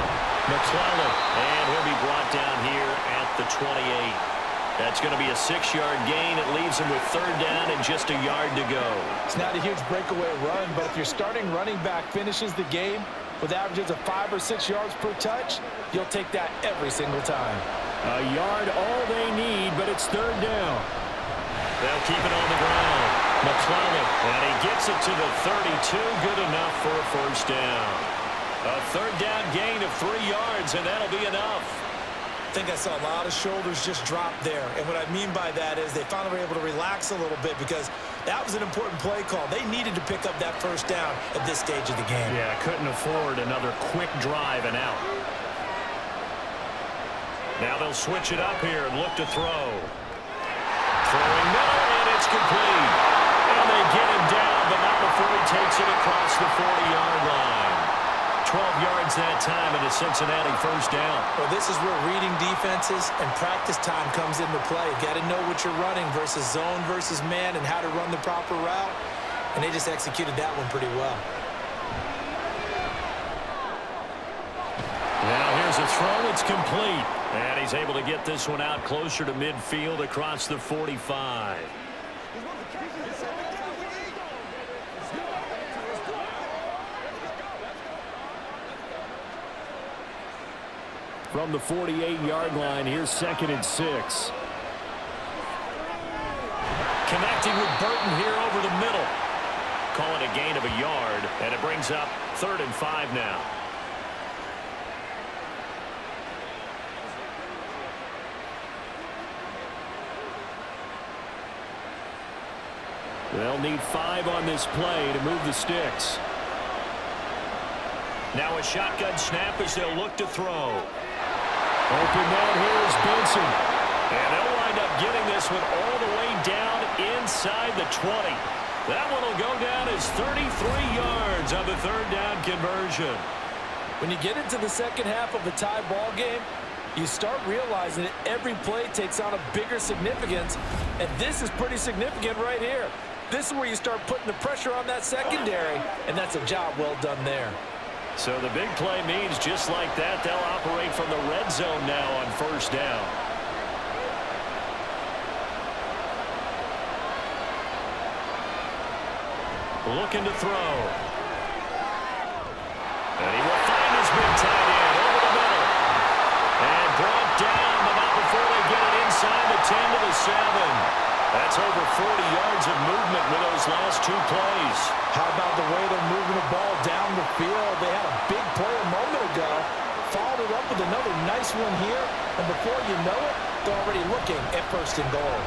McClellan, and he'll be brought down here at the 28. That's going to be a 6-yard gain. It leaves him with 3rd down and just a yard to go.
It's not a huge breakaway run, but if your starting running back finishes the game with averages of 5 or 6 yards per touch, you'll take that every single time.
A yard all they need, but it's 3rd down. They'll keep it on the ground. McClellan, and he gets it to the 32. Good enough for a 1st down. A 3rd down gain of 3 yards, and that'll be enough.
I think I saw a lot of shoulders just drop there. And what I mean by that is they finally were able to relax a little bit because that was an important play call. They needed to pick up that 1st down at this stage of the game.
Yeah, couldn't afford another quick drive and out. Now they'll switch it up here and look to throw. Throwing middle, and it's complete. And they get him down, but not before he takes it across the 40-yard line. 12 yards that time and a Cincinnati 1st down.
Well, this is where reading defenses and practice time comes into play. You got to know what you're running versus zone versus man and how to run the proper route. And they just executed that one pretty well.
Now here's a throw. It's complete. And he's able to get this one out closer to midfield across the 45. From the 48-yard line, here's 2nd and 6. Connecting with Burton here over the middle. Calling a gain of a yard, and it brings up 3rd and 5 now. They'll need 5 on this play to move the sticks. Now a shotgun snap as they'll look to throw. Open man here is Benson. And they'll wind up getting this one all the way down inside the 20. That one will go down as 33 yards on the 3rd down conversion.
When you get into the second half of a tie ball game, you start realizing that every play takes on a bigger significance, and this is pretty significant right here. This is where you start putting the pressure on that secondary, and that's a job well done there.
So the big play means just like that, they'll operate from the red zone now on 1st down. Looking to throw. And he will find his big tight end over the middle. And brought down, but not before they get it inside the 10 to the 7. That's over 40 yards of movement with those last 2 plays.
How about the way they're moving the ball down the field? They had a big play a moment ago, followed it up with another nice one here, and before you know it, they're already looking at 1st and goal.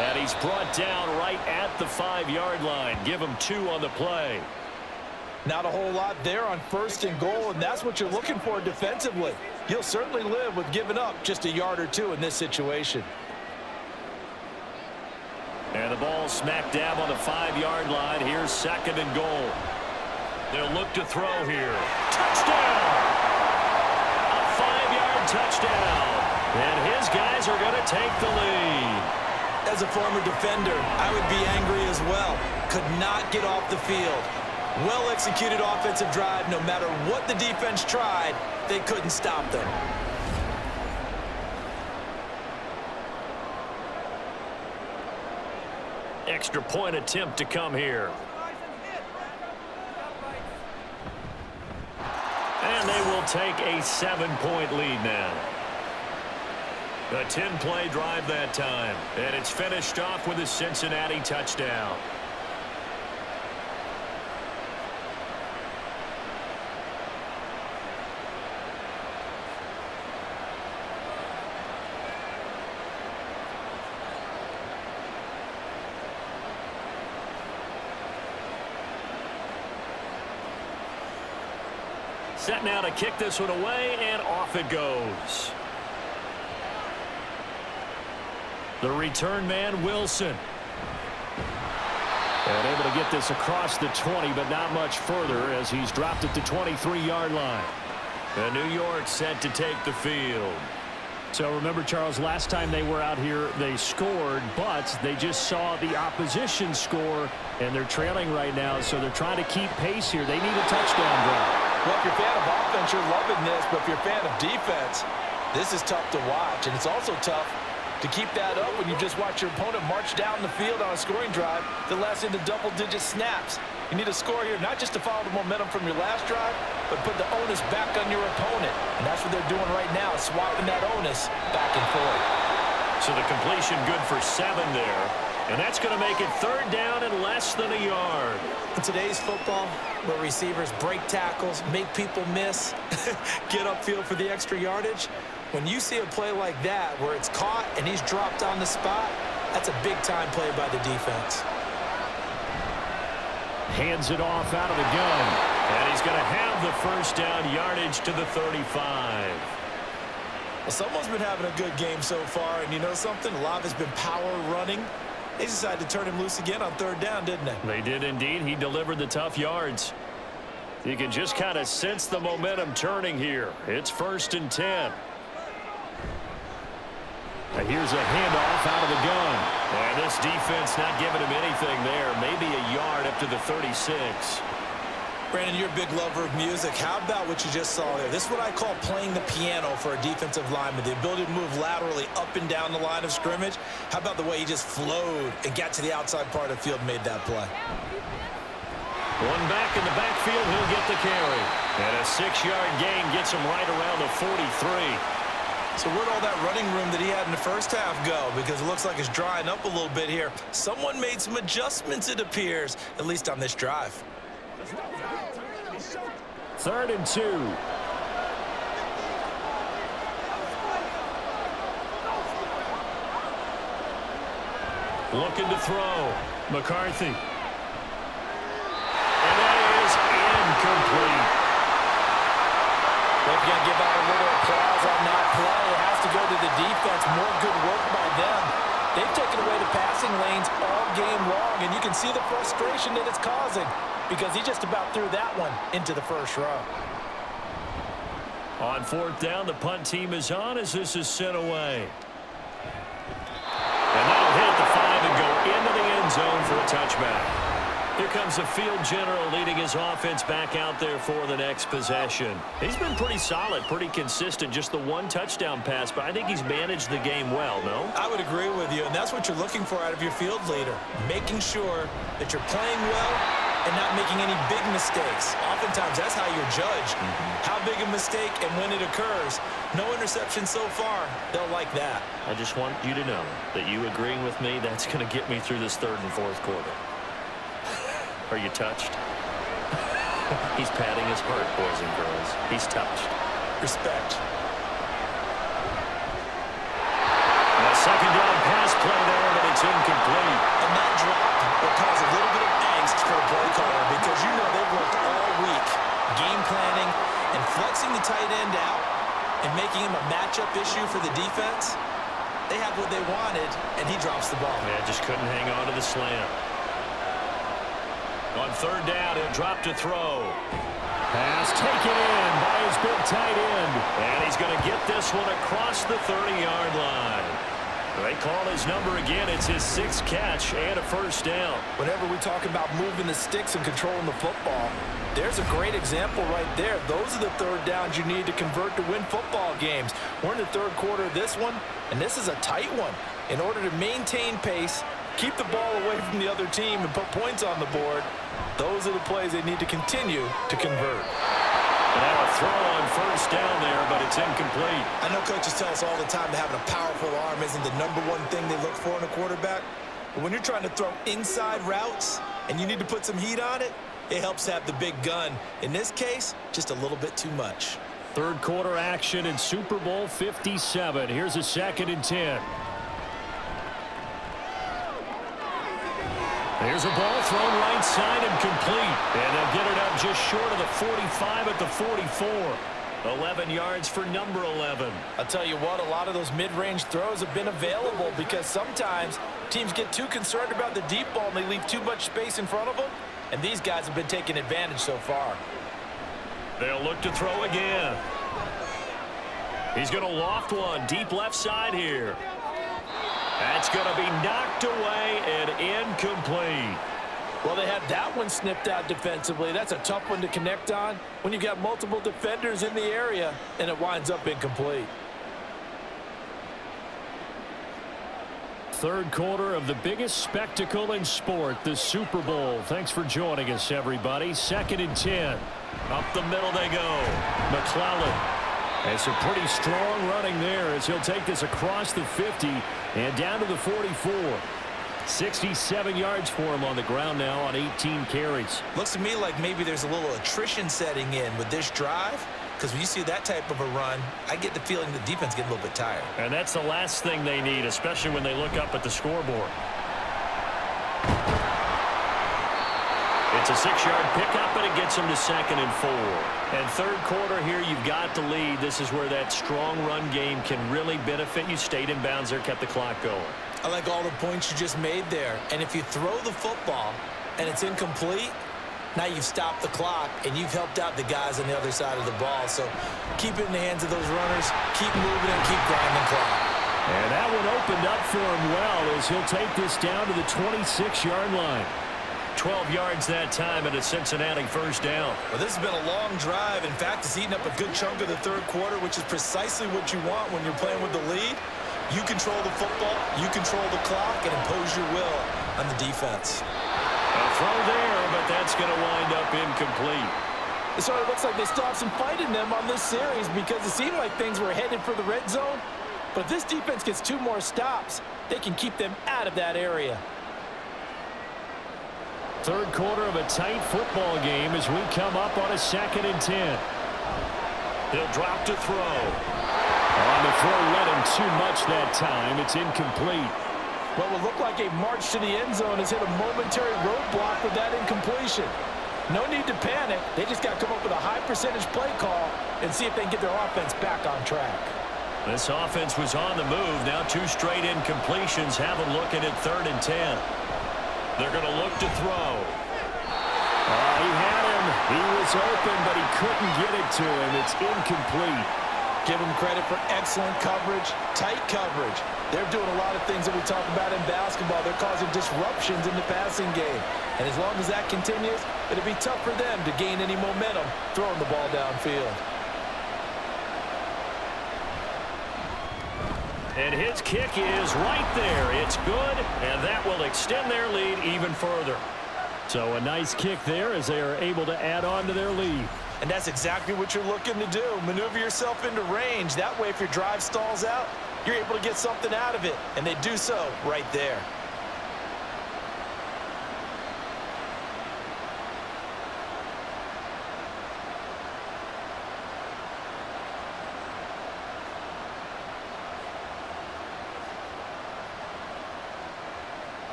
And he's brought down right at the 5-yard line. Give him 2 on the play.
Not a whole lot there on 1st and goal, and that's what you're looking for defensively. You'll certainly live with giving up just a yard or 2 in this situation.
And the ball smack dab on the 5-yard line. Here's 2nd and goal. They'll look to throw here. Touchdown! A 5-yard touchdown. And his guys are going to take the lead.
As a former defender, I would be angry as well. Could not get off the field. Well-executed offensive drive. No matter what the defense tried, they couldn't stop them.
Extra point attempt to come here. And they will take a 7-point lead now. A 10-play drive that time. And it's finished off with a Cincinnati touchdown. set now to kick this one away, and off it goes. The return man, Wilson. And able to get this across the 20, but not much further as he's dropped it to 23-yard line. And New York set to take the field.
So remember, Charles, last time they were out here, they scored, but they just saw the opposition score, and they're trailing right now, so they're trying to keep pace here. They need a touchdown drive.
Well, if you're a fan of offense, you're loving this, but if you're a fan of defense, this is tough to watch, and it's also tough to keep that up when you just watch your opponent march down the field on a scoring drive that lasts into double-digit snaps. You need a score here, not just to follow the momentum from your last drive, but put the onus back on your opponent. And that's what they're doing right now, swapping that onus back and forth.
So the completion good for 7 there. And that's going to make it 3rd down and less than a yard.
In today's football, where receivers break tackles, make people miss, get upfield for the extra yardage, when you see a play like that where it's caught and he's dropped on the spot, that's a big-time play by the defense.
Hands it off out of the gun. And he's going to have the 1st down yardage to the 35.
Well, someone's been having a good game so far, and you know something? A lot of it's been power running. They decided to turn him loose again on 3rd down, didn't they?
They did indeed. He delivered the tough yards. You can just kind of sense the momentum turning here. It's 1st and 10. And here's a handoff out of the gun. And this defense not giving him anything there. Maybe a yard up to the 36.
Brandon, you're a big lover of music. How about what you just saw there? This is what I call playing the piano for a defensive lineman. The ability to move laterally up and down the line of scrimmage. How about the way he just flowed and got to the outside part of the field and made that play?
One back in the backfield, he'll get the carry. And a 6-yard gain gets him right around the 43.
So where'd all that running room that he had in the first half go? Because it looks like it's drying up a little bit here. Someone made some adjustments, it appears, at least on this drive.
3rd and 2. Looking to throw. McCarthy. And that is incomplete.
They've got to give out a little applause on that play. It has to go to the defense. More good work by them. They've taken away the passing lanes all game long, and you can see the frustration that it's causing because he just about threw that one into the 1st row.
On 4th down, the punt team is on as this is sent away. And that'll hit the 5 and go into the end zone for a touchback. Here comes the field general leading his offense back out there for the next possession. He's been pretty solid, pretty consistent, just the 1 touchdown pass, but I think he's managed the game well, no?
I would agree with you, and that's what you're looking for out of your field leader, making sure that you're playing well and not making any big mistakes. Oftentimes, that's how you're judged. How big a mistake and when it occurs. No interception so far. They'll like that.
I just want you to know that you agreeing with me, that's going to get me through this 3rd and 4th quarter. Are you touched? He's patting his heart, boys and girls. He's touched.
Respect.
A 2nd down pass play there, but it's incomplete.
And that drop will cause a little bit of angst for a play caller because you know they've worked all week game planning and flexing the tight end out and making him a matchup issue for the defense. They had what they wanted, and he drops the ball.
Yeah, just couldn't hang on to the slant. On 3rd down, he'll drop to throw. Pass taken in by his big tight end. And he's going to get this one across the 30-yard line. They call his number again. It's his 6th catch and a 1st down.
Whenever we talk about moving the sticks and controlling the football, there's a great example right there. Those are the 3rd downs you need to convert to win football games. We're in the 3rd quarter of this one, and this is a tight one. In order to maintain pace, keep the ball away from the other team, and put points on the board, those are the plays they need to continue to convert.
Now a throw on 1st down there, but it's incomplete.
I know coaches tell us all the time that having a powerful arm isn't the #1 thing they look for in a quarterback. But when you're trying to throw inside routes and you need to put some heat on it, it helps have the big gun. In this case, just a little bit too much.
3rd quarter action in Super Bowl 57. Here's a 2nd and 10. Here's a ball thrown right side and complete. And they'll get it up just short of the 45 at the 44. 11 yards for number 11.
I'll tell you what, a lot of those mid-range throws have been available because sometimes teams get too concerned about the deep ball and they leave too much space in front of them. And these guys have been taking advantage so far.
They'll look to throw again. He's going to loft one deep left side here. That's going to be knocked away and incomplete.
Well, they had that one snipped out defensively. That's a tough one to connect on when you got multiple defenders in the area, and it winds up incomplete.
Third quarter of the biggest spectacle in sport, the Super Bowl. Thanks for joining us, everybody. 2nd and 10. Up the middle they go. McClellan. It's a pretty strong running there as he'll take this across the 50 and down to the 44. 67 yards for him on the ground now on 18 carries.
Looks to me like maybe there's a little attrition setting in with this drive, because when you see that type of a run, I get the feeling the defense getting a little bit tired.
And that's the last thing they need, especially when they look up at the scoreboard. It's a 6-yard pickup, and it gets them to 2nd and 4. And third quarter here, you've got the lead. This is where that strong run game can really benefit you. Stayed in bounds there, kept the clock going.
I like all the points you just made there. And if you throw the football and it's incomplete, now you've stopped the clock and you've helped out the guys on the other side of the ball. So keep it in the hands of those runners. Keep moving and keep grinding clock.
And that one opened up for him well as he'll take this down to the 26-yard line. 12 yards that time and a Cincinnati first down.
Well, this has been a long drive. In fact, it's eaten up a good chunk of the third quarter, which is precisely what you want when you're playing with the lead. You control the football, you control the clock, and impose your will on the defense.
A throw there, but that's going to wind up incomplete.
It sort of looks like they still have some fight in them on this series because it seemed like things were headed for the red zone. But if this defense gets 2 more stops, they can keep them out of that area.
Third quarter of a tight football game as we come up on a 2nd and 10. He'll drop to throw. On the throw, let him too much that time. It's incomplete.
What will look like a march to the end zone has hit a momentary roadblock with that incompletion. No need to panic. They just got to come up with a high percentage play call and see if they can get their offense back on track.
This offense was on the move. Now 2 straight incompletions have them looking at 3rd and 10. They're going to look to throw. He had him. He was open, but he couldn't get it to him. It's incomplete.
Give them credit for excellent coverage, tight coverage. They're doing a lot of things that we talk about in basketball. They're causing disruptions in the passing game. And as long as that continues, it'll be tough for them to gain any momentum throwing the ball downfield.
And his kick is right there. It's good, and that will extend their lead even further. So a nice kick there as they are able to add on to their lead.
And that's exactly what you're looking to do. Maneuver yourself into range. That way, if your drive stalls out, you're able to get something out of it. And they do so right there.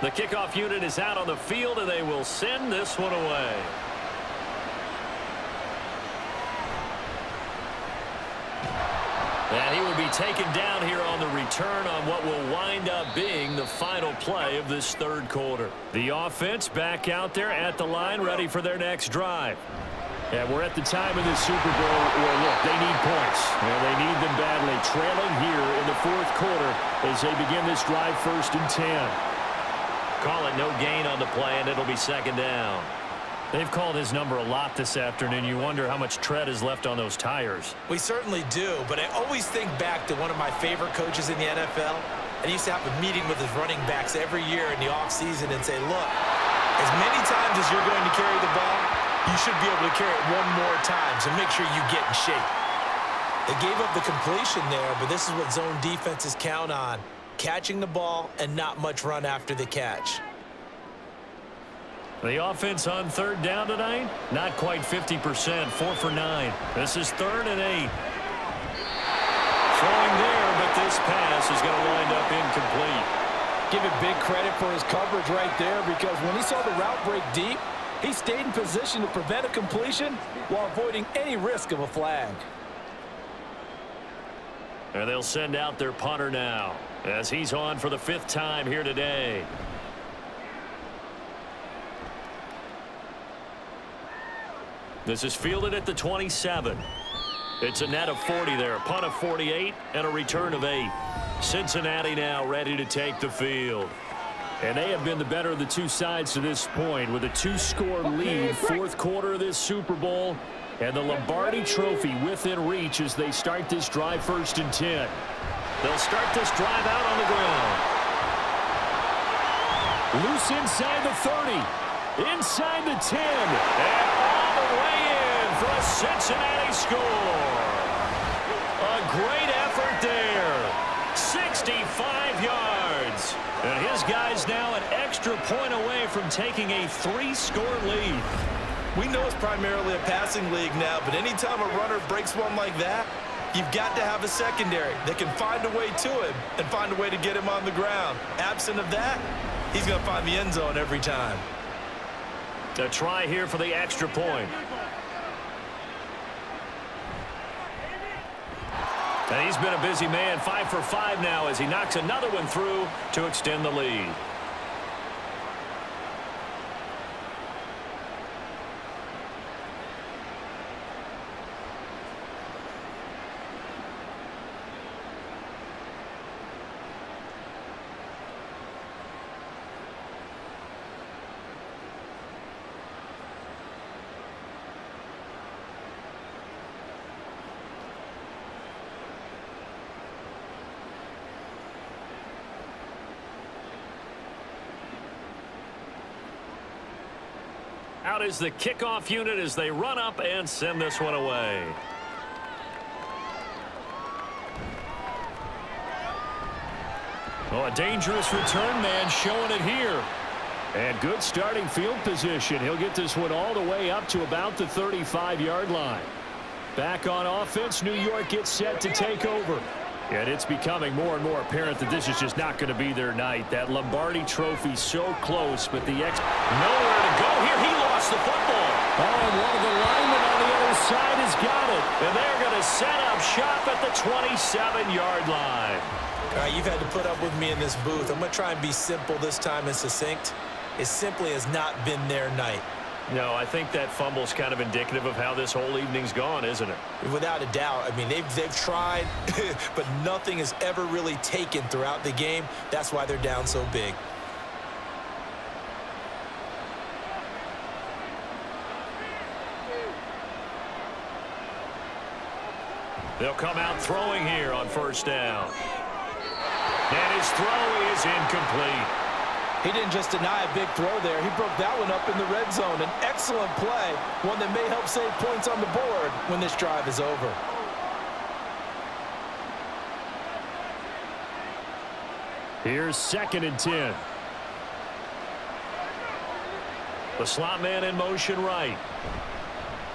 The kickoff unit is out on the field, and they will send this one away. And he will be taken down here on the return on what will wind up being the final play of this third quarter. The offense back out there at the line, ready for their next drive. And we're at the time of the Super Bowl where, look, they need points. And they need them badly. Trailing here in the fourth quarter as they begin this drive 1st and 10. Call it no gain on the play, and it'll be 2nd down. They've called his number a lot this afternoon. You wonder how much tread is left on those tires.
We certainly do, but I always think back to one of my favorite coaches in the NFL. And he used to have a meeting with his running backs every year in the offseason and say, look, as many times as you're going to carry the ball, you should be able to carry it one more time, so make sure you get in shape. They gave up the completion there, but this is what zone defenses count on. Catching the ball and not much run after the catch.
The offense on 3rd down tonight, not quite 50%, 4 for 9. This is 3rd and 8. Throwing there, but this pass is going to wind up incomplete.
Give him big credit for his coverage right there, because when he saw the route break deep, he stayed in position to prevent a completion while avoiding any risk of a flag.
And they'll send out their punter now, as he's on for the 5th time here today. This is fielded at the 27. It's a net of 40 there, a punt of 48, and a return of 8. Cincinnati now ready to take the field. And they have been the better of the two sides to this point, with a 2-score lead, 4th quarter of this Super Bowl, and the Lombardi Trophy within reach as they start this drive 1st and 10. They'll start this drive out on the ground. Loose inside the 30, inside the 10, and all the way in for a Cincinnati score. A great effort there. 65 yards. And his guy's now an extra point away from taking a 3-score lead.
We know it's primarily a passing league now, but anytime a runner breaks one like that, you've got to have a secondary that can find a way to him and find a way to get him on the ground. Absent of that, he's going to find the end zone every time.
A try here for the extra point. And he's been a busy man, 5 for 5 now as he knocks another one through to extend the lead. Out is the kickoff unit as they run up and send this one away. Oh, a dangerous return man showing it here. And good starting field position. He'll get this one all the way up to about the 35-yard line. Back on offense, New York gets set to take over. And it's becoming more and more apparent that this is just not going to be their night. That Lombardi Trophy so close, but the nowhere to go here. He lost the football. Oh, and one of the linemen on the other side has got it. And they're going to set up shop at the 27-yard line.
All right, you've had to put up with me in this booth. I'm going to try and be simple this time and succinct. It simply has not been their night.
No, I think that fumble's kind of indicative of how this whole evening's gone, isn't it?
Without a doubt. I mean, they've tried, but nothing has ever really taken throughout the game. That's why they're down so big.
They'll come out throwing here on 1st down. And his throw is incomplete.
He didn't just deny a big throw there. He broke that one up in the red zone. An excellent play, one that may help save points on the board when this drive is over.
Here's 2nd and 10. The slot man in motion right.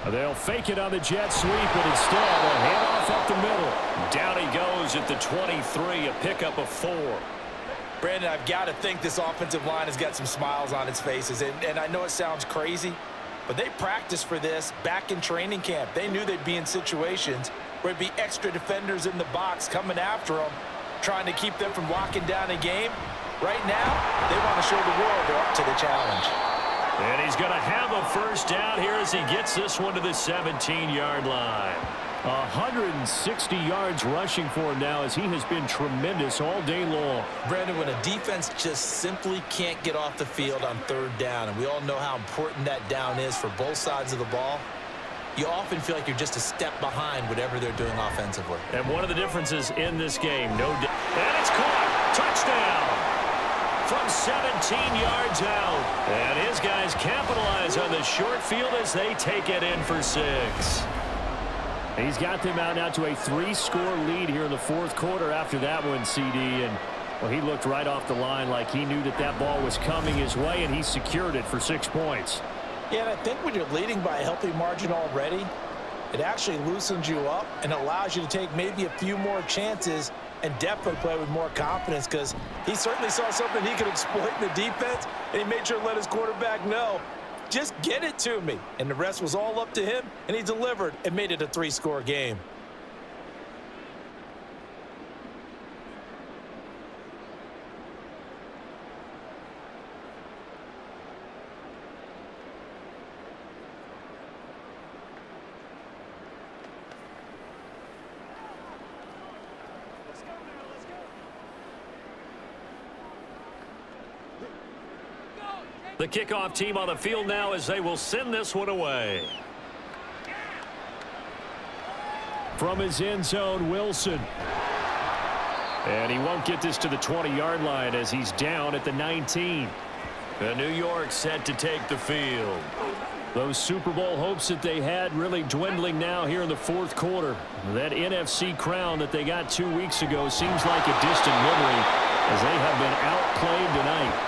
They'll fake it on the jet sweep, but instead a handoff up the middle. Down he goes at the 23, a pickup of 4.
Brandon, I've got to think this offensive line has got some smiles on its faces. And I know it sounds crazy, but they practiced for this back in training camp. They knew they'd be in situations where it'd be extra defenders in the box coming after them, trying to keep them from locking down a game. Right now, they want to show the world they're up to the challenge.
And he's going to have a 1st down here as he gets this one to the 17-yard line. 160 yards rushing for him now as he has been tremendous all day long.
Brandon, when a defense just simply can't get off the field on 3rd down, and we all know how important that down is for both sides of the ball, you often feel like you're just a step behind whatever they're doing offensively.
And one of the differences in this game, and it's caught. Touchdown from 17 yards out. And his guys capitalize on the short field as they take it in for 6. He's got them out now to a 3-score lead here in the 4th quarter after that one, CD. And, well, he looked right off the line like he knew that that ball was coming his way, and he secured it for 6 points.
Yeah, and I think when you're leading by a healthy margin already, it actually loosens you up and allows you to take maybe a few more chances and definitely play with more confidence because he certainly saw something he could exploit in the defense, and he made sure to let his quarterback know, just get it to me. And the rest was all up to him, and he delivered and made it a 3-score game.
The kickoff team on the field now as they will send this one away. From his end zone, Wilson. And he won't get this to the 20-yard line as he's down at the 19. And New York set to take the field. Those Super Bowl hopes that they had really dwindling now here in the fourth quarter. That NFC crown that they got 2 weeks ago seems like a distant memory as they have been outplayed tonight.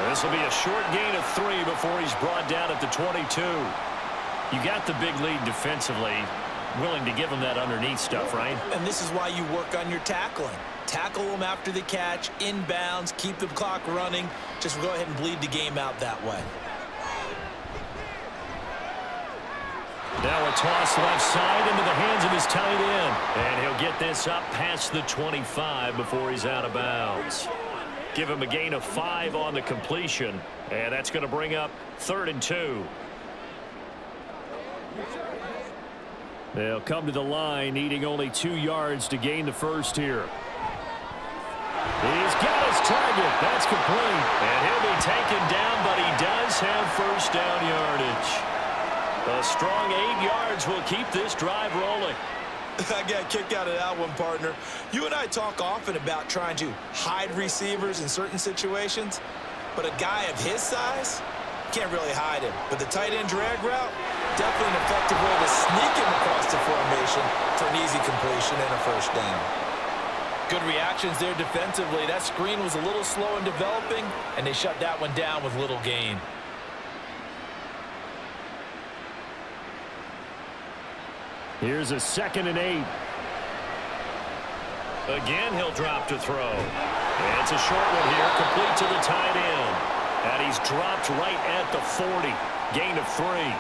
This will be a short gain of 3 before he's brought down at the 22. You got the big lead defensively, willing to give him that underneath stuff, right?
And this is why you work on your tackling. Tackle them after the catch, inbounds, keep the clock running. Just go ahead and bleed the game out that way.
Now a toss left side into the hands of his tight end. And he'll get this up past the 25 before he's out of bounds. Give him a gain of 5 on the completion. And that's going to bring up 3rd and 2. They'll come to the line needing only 2 yards to gain the first here. He's got his target. That's complete. And he'll be taken down, but he does have first down yardage. A strong 8 yards will keep this drive rolling.
I got a kick out of that one, partner. You and I talk often about trying to hide receivers in certain situations, but a guy of his size can't really hide him. But the tight end drag route, definitely an effective way to sneak him across the formation for an easy completion and a first down. Good reactions there defensively. That screen was a little slow in developing, and they shut that one down with little gain.
Here's a 2nd and 8. Again, he'll drop to throw. And it's a short one here, complete to the tight end. And he's dropped right at the 40. Gain of 3.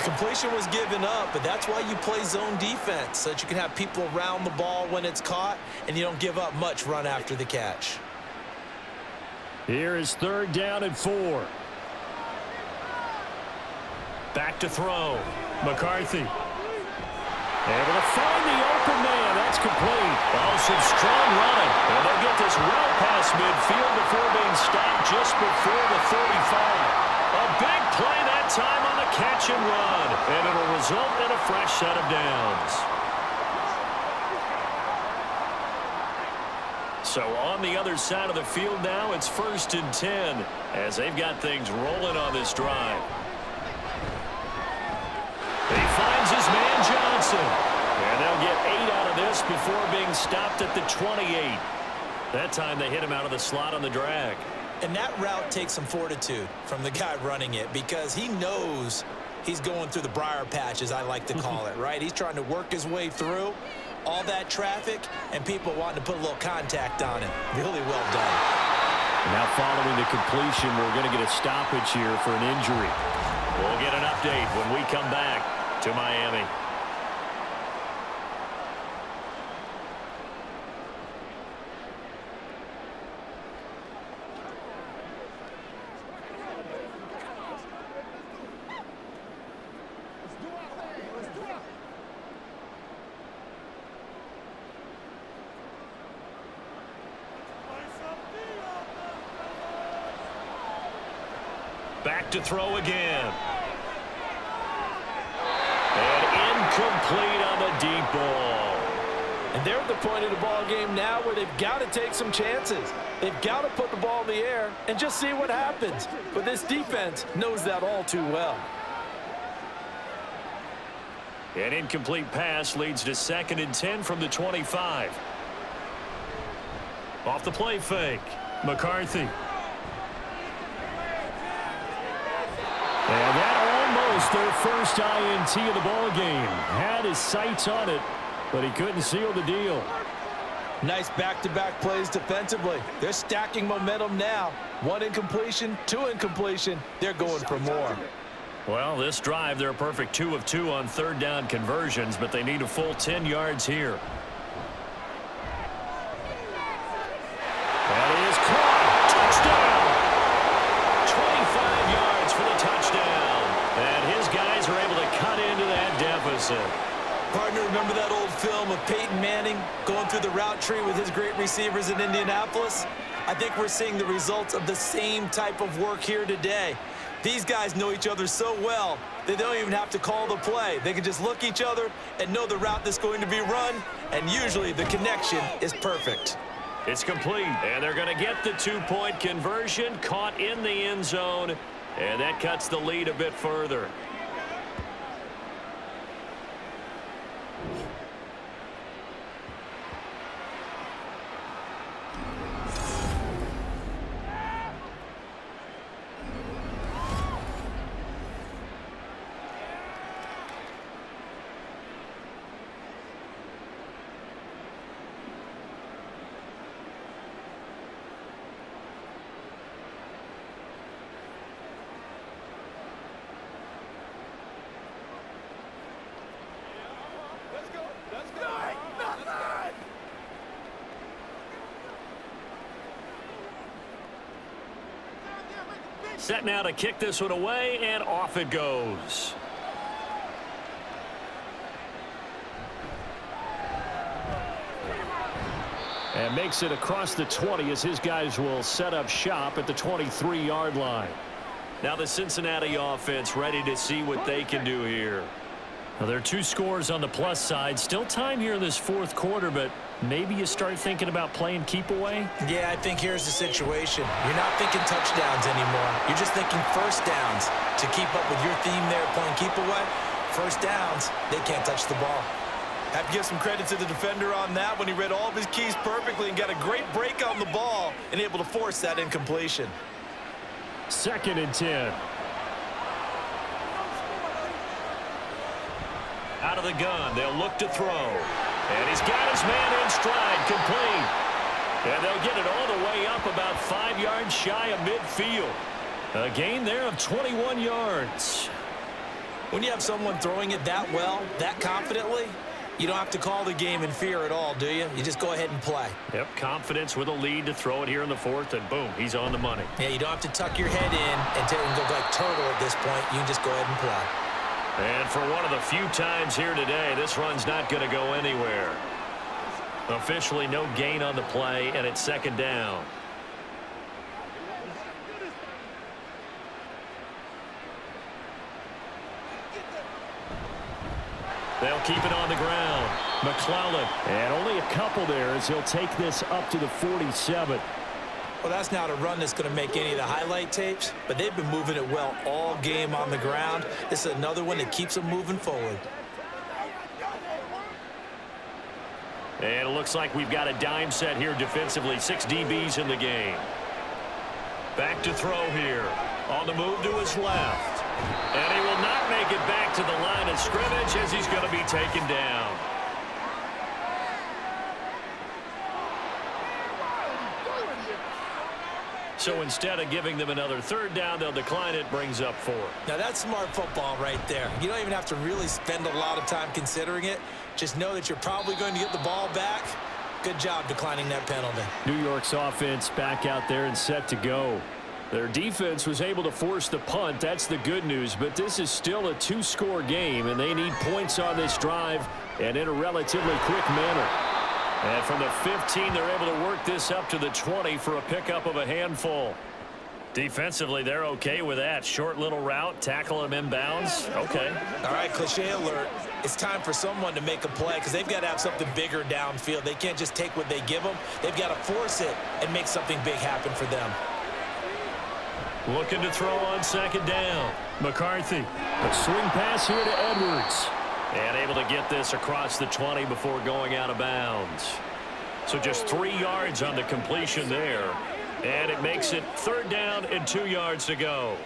Completion was given up, but that's why you play zone defense, so that you can have people around the ball when it's caught, and you don't give up much run after the catch.
Here is 3rd down and 4. Back to throw. McCarthy. Able to find the open man. That's complete. Oh, some strong running. And they'll get this well past midfield before being stopped just before the 35. A big play that time on the catch and run. And it'll result in a fresh set of downs. So on the other side of the field now, it's 1st and 10 as they've got things rolling on this drive. He finds his man Johnson. And they'll get 8 out of this before being stopped at the 28. That time they hit him out of the slot on the drag.
And that route takes some fortitude from the guy running it because he knows he's going through the briar patch, as I like to call it, right? He's trying to work his way through all that traffic and people wanting to put a little contact on him. Really well done.
Now following the completion, we're going to get a stoppage here for an injury. We'll get an update when we come back to Miami. Back to throw again. And incomplete on the deep ball.
And they're at the point of the ball game now where they've got to take some chances. They've got to put the ball in the air and just see what happens. But this defense knows that all too well.
An incomplete pass leads to 2nd and 10 from the 25. Off the play fake. McCarthy. And that almost their first INT of the ball game. Had his sights on it, but he couldn't seal the deal.
Nice back-to-back plays defensively. They're stacking momentum now. 1 incompletion, 2 incompletion. They're going for more.
Well, this drive, they're a perfect 2 of 2 on third down conversions, but they need a full 10 yards here. That is caught. Touchdown. 25 yards for the touchdown. And his guys are able to cut into that deficit.
Partner, remember that old film of Peyton Manning going through the route tree with his great receivers in Indianapolis? I think we're seeing the results of the same type of work here today. These guys know each other so well that they don't even have to call the play. They can just look each other and know the route that's going to be run, and usually the connection is perfect.
It's complete, and they're going to get the 2-point conversion, caught in the end zone, and that cuts the lead a bit further. Set now to kick this one away, and off it goes. And makes it across the 20 as his guys will set up shop at the 23-yard line. Now the Cincinnati offense ready to see what they can do here. Now there are 2 scores on the plus side. Still time here in this fourth quarter, but maybe you start thinking about playing keep away?
Yeah, I think here's the situation. You're not thinking touchdowns anymore. You're just thinking first downs. To keep up with your theme there, playing keep away, first downs, they can't touch the ball. Have to give some credit to the defender on that when he read all of his keys perfectly and got a great break on the ball and able to force that incompletion.
2nd and 10. Out of the gun, they'll look to throw. And he's got his man in stride, complete. And they'll get it all the way up about 5 yards shy of midfield. A gain there of 21 yards.
When you have someone throwing it that well, that confidently, you don't have to call the game in fear at all, do you? You just go ahead and play.
Yep, confidence with a lead to throw it here in the 4th, and boom, he's on the money.
Yeah, you don't have to tuck your head in and go like turtle at this point. You can just go ahead and play.
And for one of the few times here today, this run's not going to go anywhere. Officially no gain on the play, and it's 2nd down. They'll keep it on the ground. McClellan. And only a couple there as he'll take this up to the 47.
Well, that's not a run that's going to make any of the highlight tapes, but they've been moving it well all game on the ground. This is another one that keeps them moving forward.
And it looks like we've got a dime set here defensively. 6 DBs in the game. Back to throw here. On the move to his left. And he will not make it back to the line of scrimmage as he's going to be taken down. So instead of giving them another 3rd down, they'll decline it, brings up 4.
Now that's smart football right there. You don't even have to really spend a lot of time considering it. Just know that you're probably going to get the ball back. Good job declining that penalty.
New York's offense back out there and set to go. Their defense was able to force the punt. That's the good news, but this is still a 2-score game, and they need points on this drive and in a relatively quick manner. And from the 15, they're able to work this up to the 20 for a pickup of a handful. Defensively, they're okay with that. Short little route, tackle him inbounds. Okay.
All right, cliche alert. It's time for someone to make a play because they've got to have something bigger downfield. They can't just take what they give them. They've got to force it and make something big happen for them.
Looking to throw on 2nd down. McCarthy. A swing pass here to Edwards. And able to get this across the 20 before going out of bounds. So just 3 yards on the completion there. And it makes it 3rd down and 2 yards to go.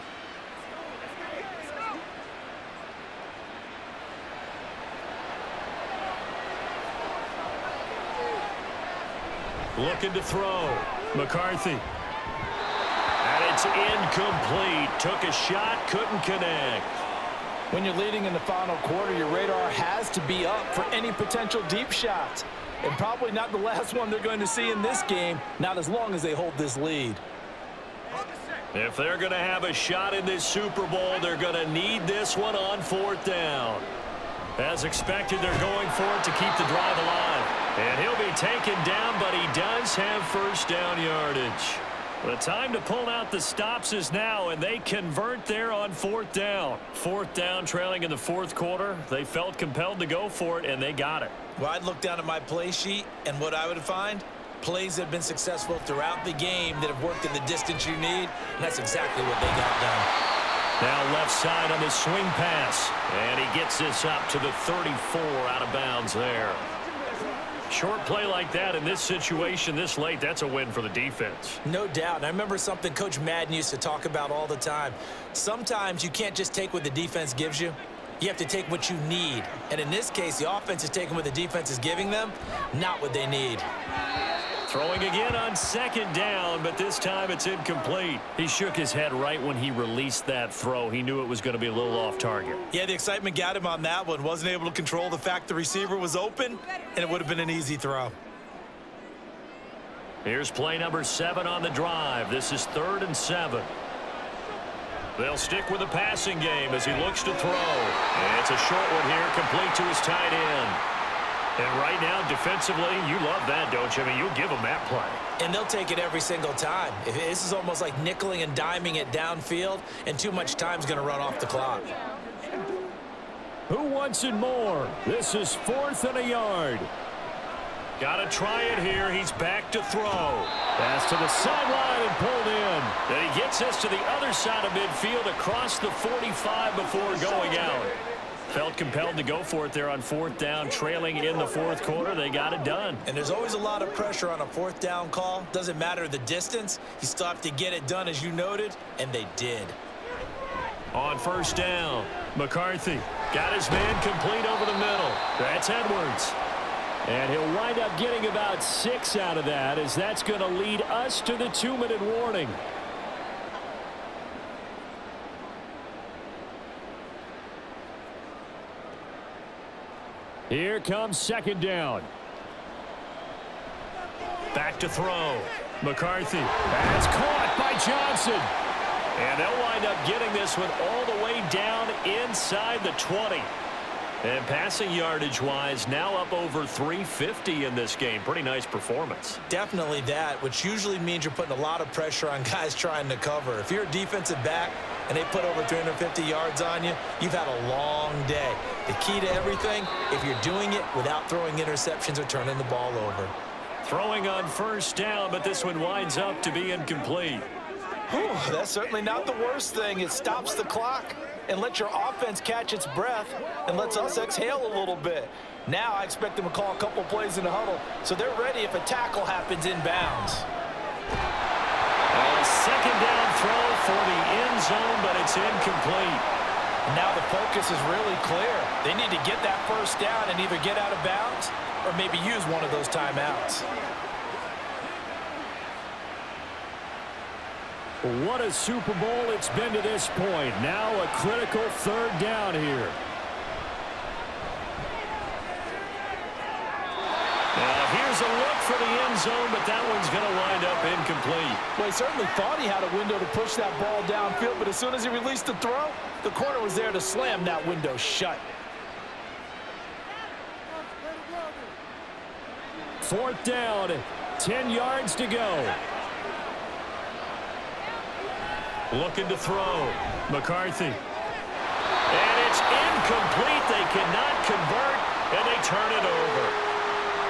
Looking to throw. McCarthy. And it's incomplete. Took a shot, couldn't connect.
When you're leading in the final quarter, your radar has to be up for any potential deep shots. And probably not the last one they're going to see in this game, not as long as they hold this lead.
If they're going to have a shot in this Super Bowl, they're going to need this one on 4th down. As expected, they're going for it to keep the drive alive. And he'll be taken down, but he does have first down yardage. The time to pull out the stops is now, and they convert there on 4th down. 4th down, trailing in the 4th quarter. They felt compelled to go for it, and they got it.
Well, I'd look down at my play sheet, and what I would find, plays that have been successful throughout the game that have worked in the distance you need, and that's exactly what they got done.
Now left side on the swing pass, and he gets this up to the 34 out of bounds there. Short play like that in this situation this late, that's a win for the defense.
No doubt. And I remember something Coach Madden used to talk about all the time. Sometimes you can't just take what the defense gives you. You have to take what you need. And in this case, the offense is taking what the defense is giving them, not what they need.
Throwing again on 2nd down, but this time it's incomplete. He shook his head right when he released that throw. He knew it was going to be a little off target.
Yeah, the excitement got him on that one. Wasn't able to control the fact the receiver was open, and it would have been an easy throw.
Here's play number 7 on the drive. This is 3rd and 7. They'll stick with the passing game as he looks to throw. And it's a short one here, complete to his tight end. And right now, defensively, you love that, don't you? I mean, you'll give them that play.
And they'll take it every single time. This is almost like nickeling and diming it downfield, and too much time's going to run off the clock.
Who wants it more? This is 4th and a yard. Got to try it here. He's back to throw. Pass to the sideline and pulled in. Then he gets us to the other side of midfield across the 45 before going out. Felt compelled to go for it there on 4th down, trailing in the 4th quarter. They got it done.
And there's always a lot of pressure on a 4th down call. Doesn't matter the distance. You still have to get it done, as you noted, and they did.
On 1st down, McCarthy got his man complete over the middle. That's Edwards. And he'll wind up getting about 6 out of that, as that's going to lead us to the 2-minute warning. Here comes 2nd down. Back to throw. McCarthy. That's caught by Johnson. And they'll wind up getting this one all the way down inside the 20. And passing yardage-wise, now up over 350 in this game. Pretty nice performance.
Definitely that, which usually means you're putting a lot of pressure on guys trying to cover. If you're a defensive back and they put over 350 yards on you, you've had a long day. The key to everything, if you're doing it without throwing interceptions or turning the ball over.
Throwing on 1st down, but this one winds up to be incomplete.
Whew, that's certainly not the worst thing. It stops the clock and lets your offense catch its breath and lets us exhale a little bit. Now I expect them to call a couple plays in the huddle, so they're ready if a tackle happens inbounds.
A 2nd down throw for the end zone, but it's incomplete.
Now the focus is really clear. They need to get that 1st down and either get out of bounds or maybe use one of those timeouts.
What a Super Bowl it's been to this point. Now a critical 3rd down here. Now here's a look for the end zone, but that one's going to wind up incomplete.
Well, he certainly thought he had a window to push that ball downfield, but as soon as he released the throw, the corner was there to slam that window shut.
4th down, 10 yards to go. Looking to throw. McCarthy. And it's incomplete. They cannot convert, and they turn it over.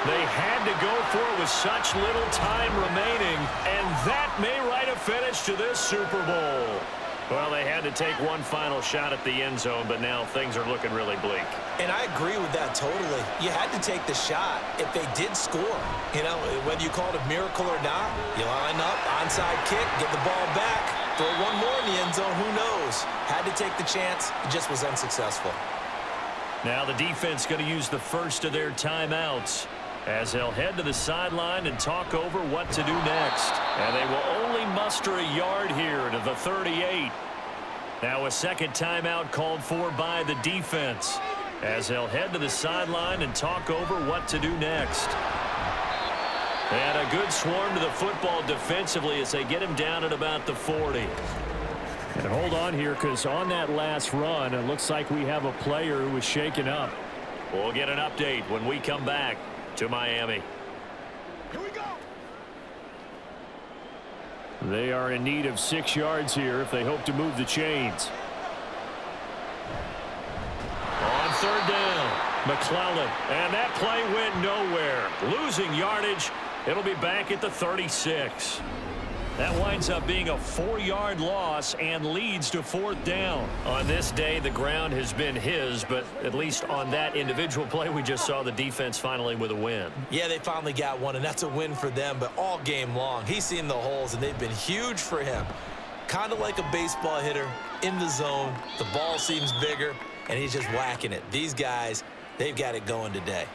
They had to go for it with such little time remaining, and that may write a finish to this Super Bowl. Well, they had to take one final shot at the end zone, but now things are looking really bleak.
And I agree with that totally. You had to take the shot if they did score. You know, whether you call it a miracle or not, you line up, onside kick, get the ball back, throw one more in the end zone, who knows? Had to take the chance, it just was unsuccessful.
Now the defense going to use the first of their timeouts. as they'll head to the sideline and talk over what to do next. And they will only muster a yard here to the 38. Now a second timeout called for by the defense, as they'll head to the sideline and talk over what to do next. And a good swarm to the football defensively as they get him down at about the 40.
And hold on here, because on that last run, it looks like we have a player who was shaken up.
We'll get an update when we come back to Miami.
Here we go.
They are in need of 6 yards here if they hope to move the chains.
On third down, McClellan. And that play went nowhere. Losing yardage. It'll be back at the 36. That winds up being a 4-yard loss and leads to 4th down. On this day, the ground has been his, but at least on that individual play, we just saw the defense finally with a win.
Yeah, they finally got one, and that's a win for them, but all game long, he's seen the holes, and they've been huge for him. Kind of like a baseball hitter in the zone. The ball seems bigger, and he's just whacking it. These guys, they've got it going today.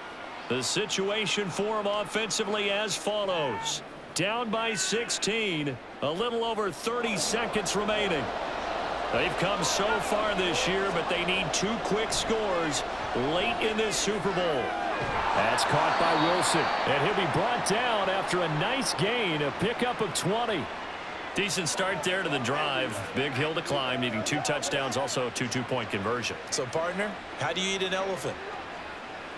The situation for him offensively as follows. Down by 16, a little over 30 seconds remaining. They've come so far this year, but they need 2 quick scores late in this Super Bowl.
That's caught by Wilson, and he'll be brought down after a nice gain, a pickup of 20.
Decent start there to the drive. Big hill to climb, needing 2 touchdowns, also a 2-2-point conversion.
So, partner, how do you eat an elephant?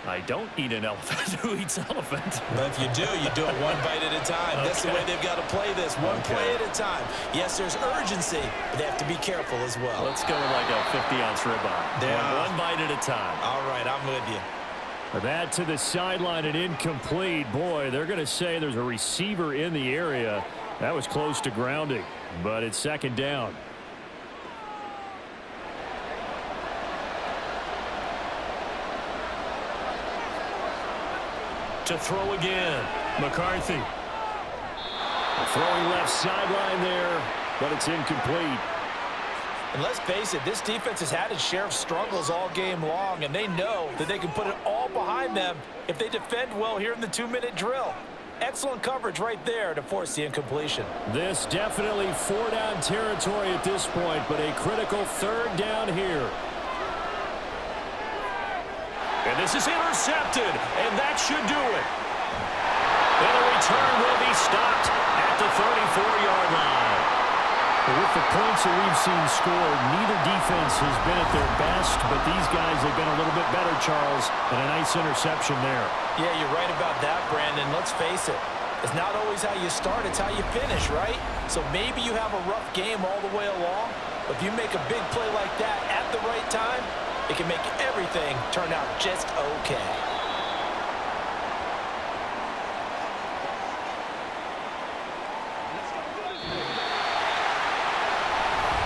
I don't eat an elephant. Who eats elephant?
But if you do it one bite at a time. That's the way they've got to play this, one play at a time. Yes, there's urgency, but they have to be careful as well.
Let's go with like a 50-ounce ribeye. One bite at a time.
All right, I'm with you.
That to the sideline and incomplete. Boy, they're going to say there's a receiver in the area. That was close to grounding, but it's 2nd down.
To throw again, McCarthy.
Throwing left sideline there, but it's incomplete.
And let's face it, this defense has had its share of struggles all game long, and they know that they can put it all behind them if they defend well here in the 2-minute drill. Excellent coverage right there to force the incompletion.
This definitely 4-down territory at this point, but a critical 3rd down here.
And this is intercepted, and that should do it. And the return will be stopped at the 34-yard line.
With the points that we've seen scored, neither defense has been at their best, but these guys have been a little bit better, Charles, and a nice interception there.
Yeah, you're right about that, Brandon. Let's face it. It's not always how you start, it's how you finish, right? So maybe you have a rough game all the way along, but if you make a big play like that at the right time, it can make everything turn out just okay.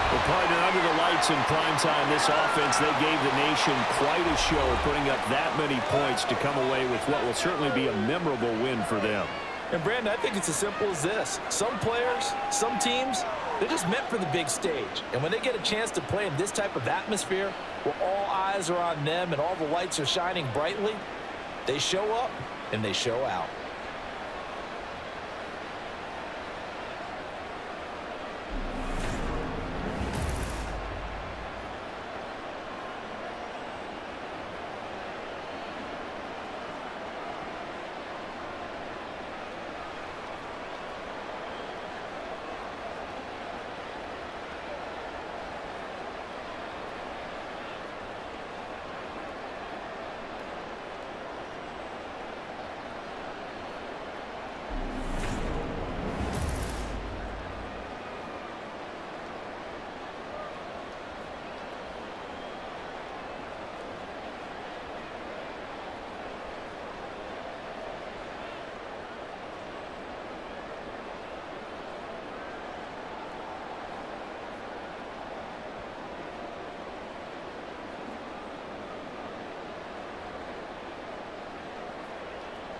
Well, partner, under the lights in primetime, this offense, they gave the nation quite a show, putting up that many points to come away with what will certainly be a memorable win for them.
And, Brandon, I think it's as simple as this. Some players, some teams, they're just meant for the big stage. And when they get a chance to play in this type of atmosphere, where all eyes are on them and all the lights are shining brightly, they show up and they show out.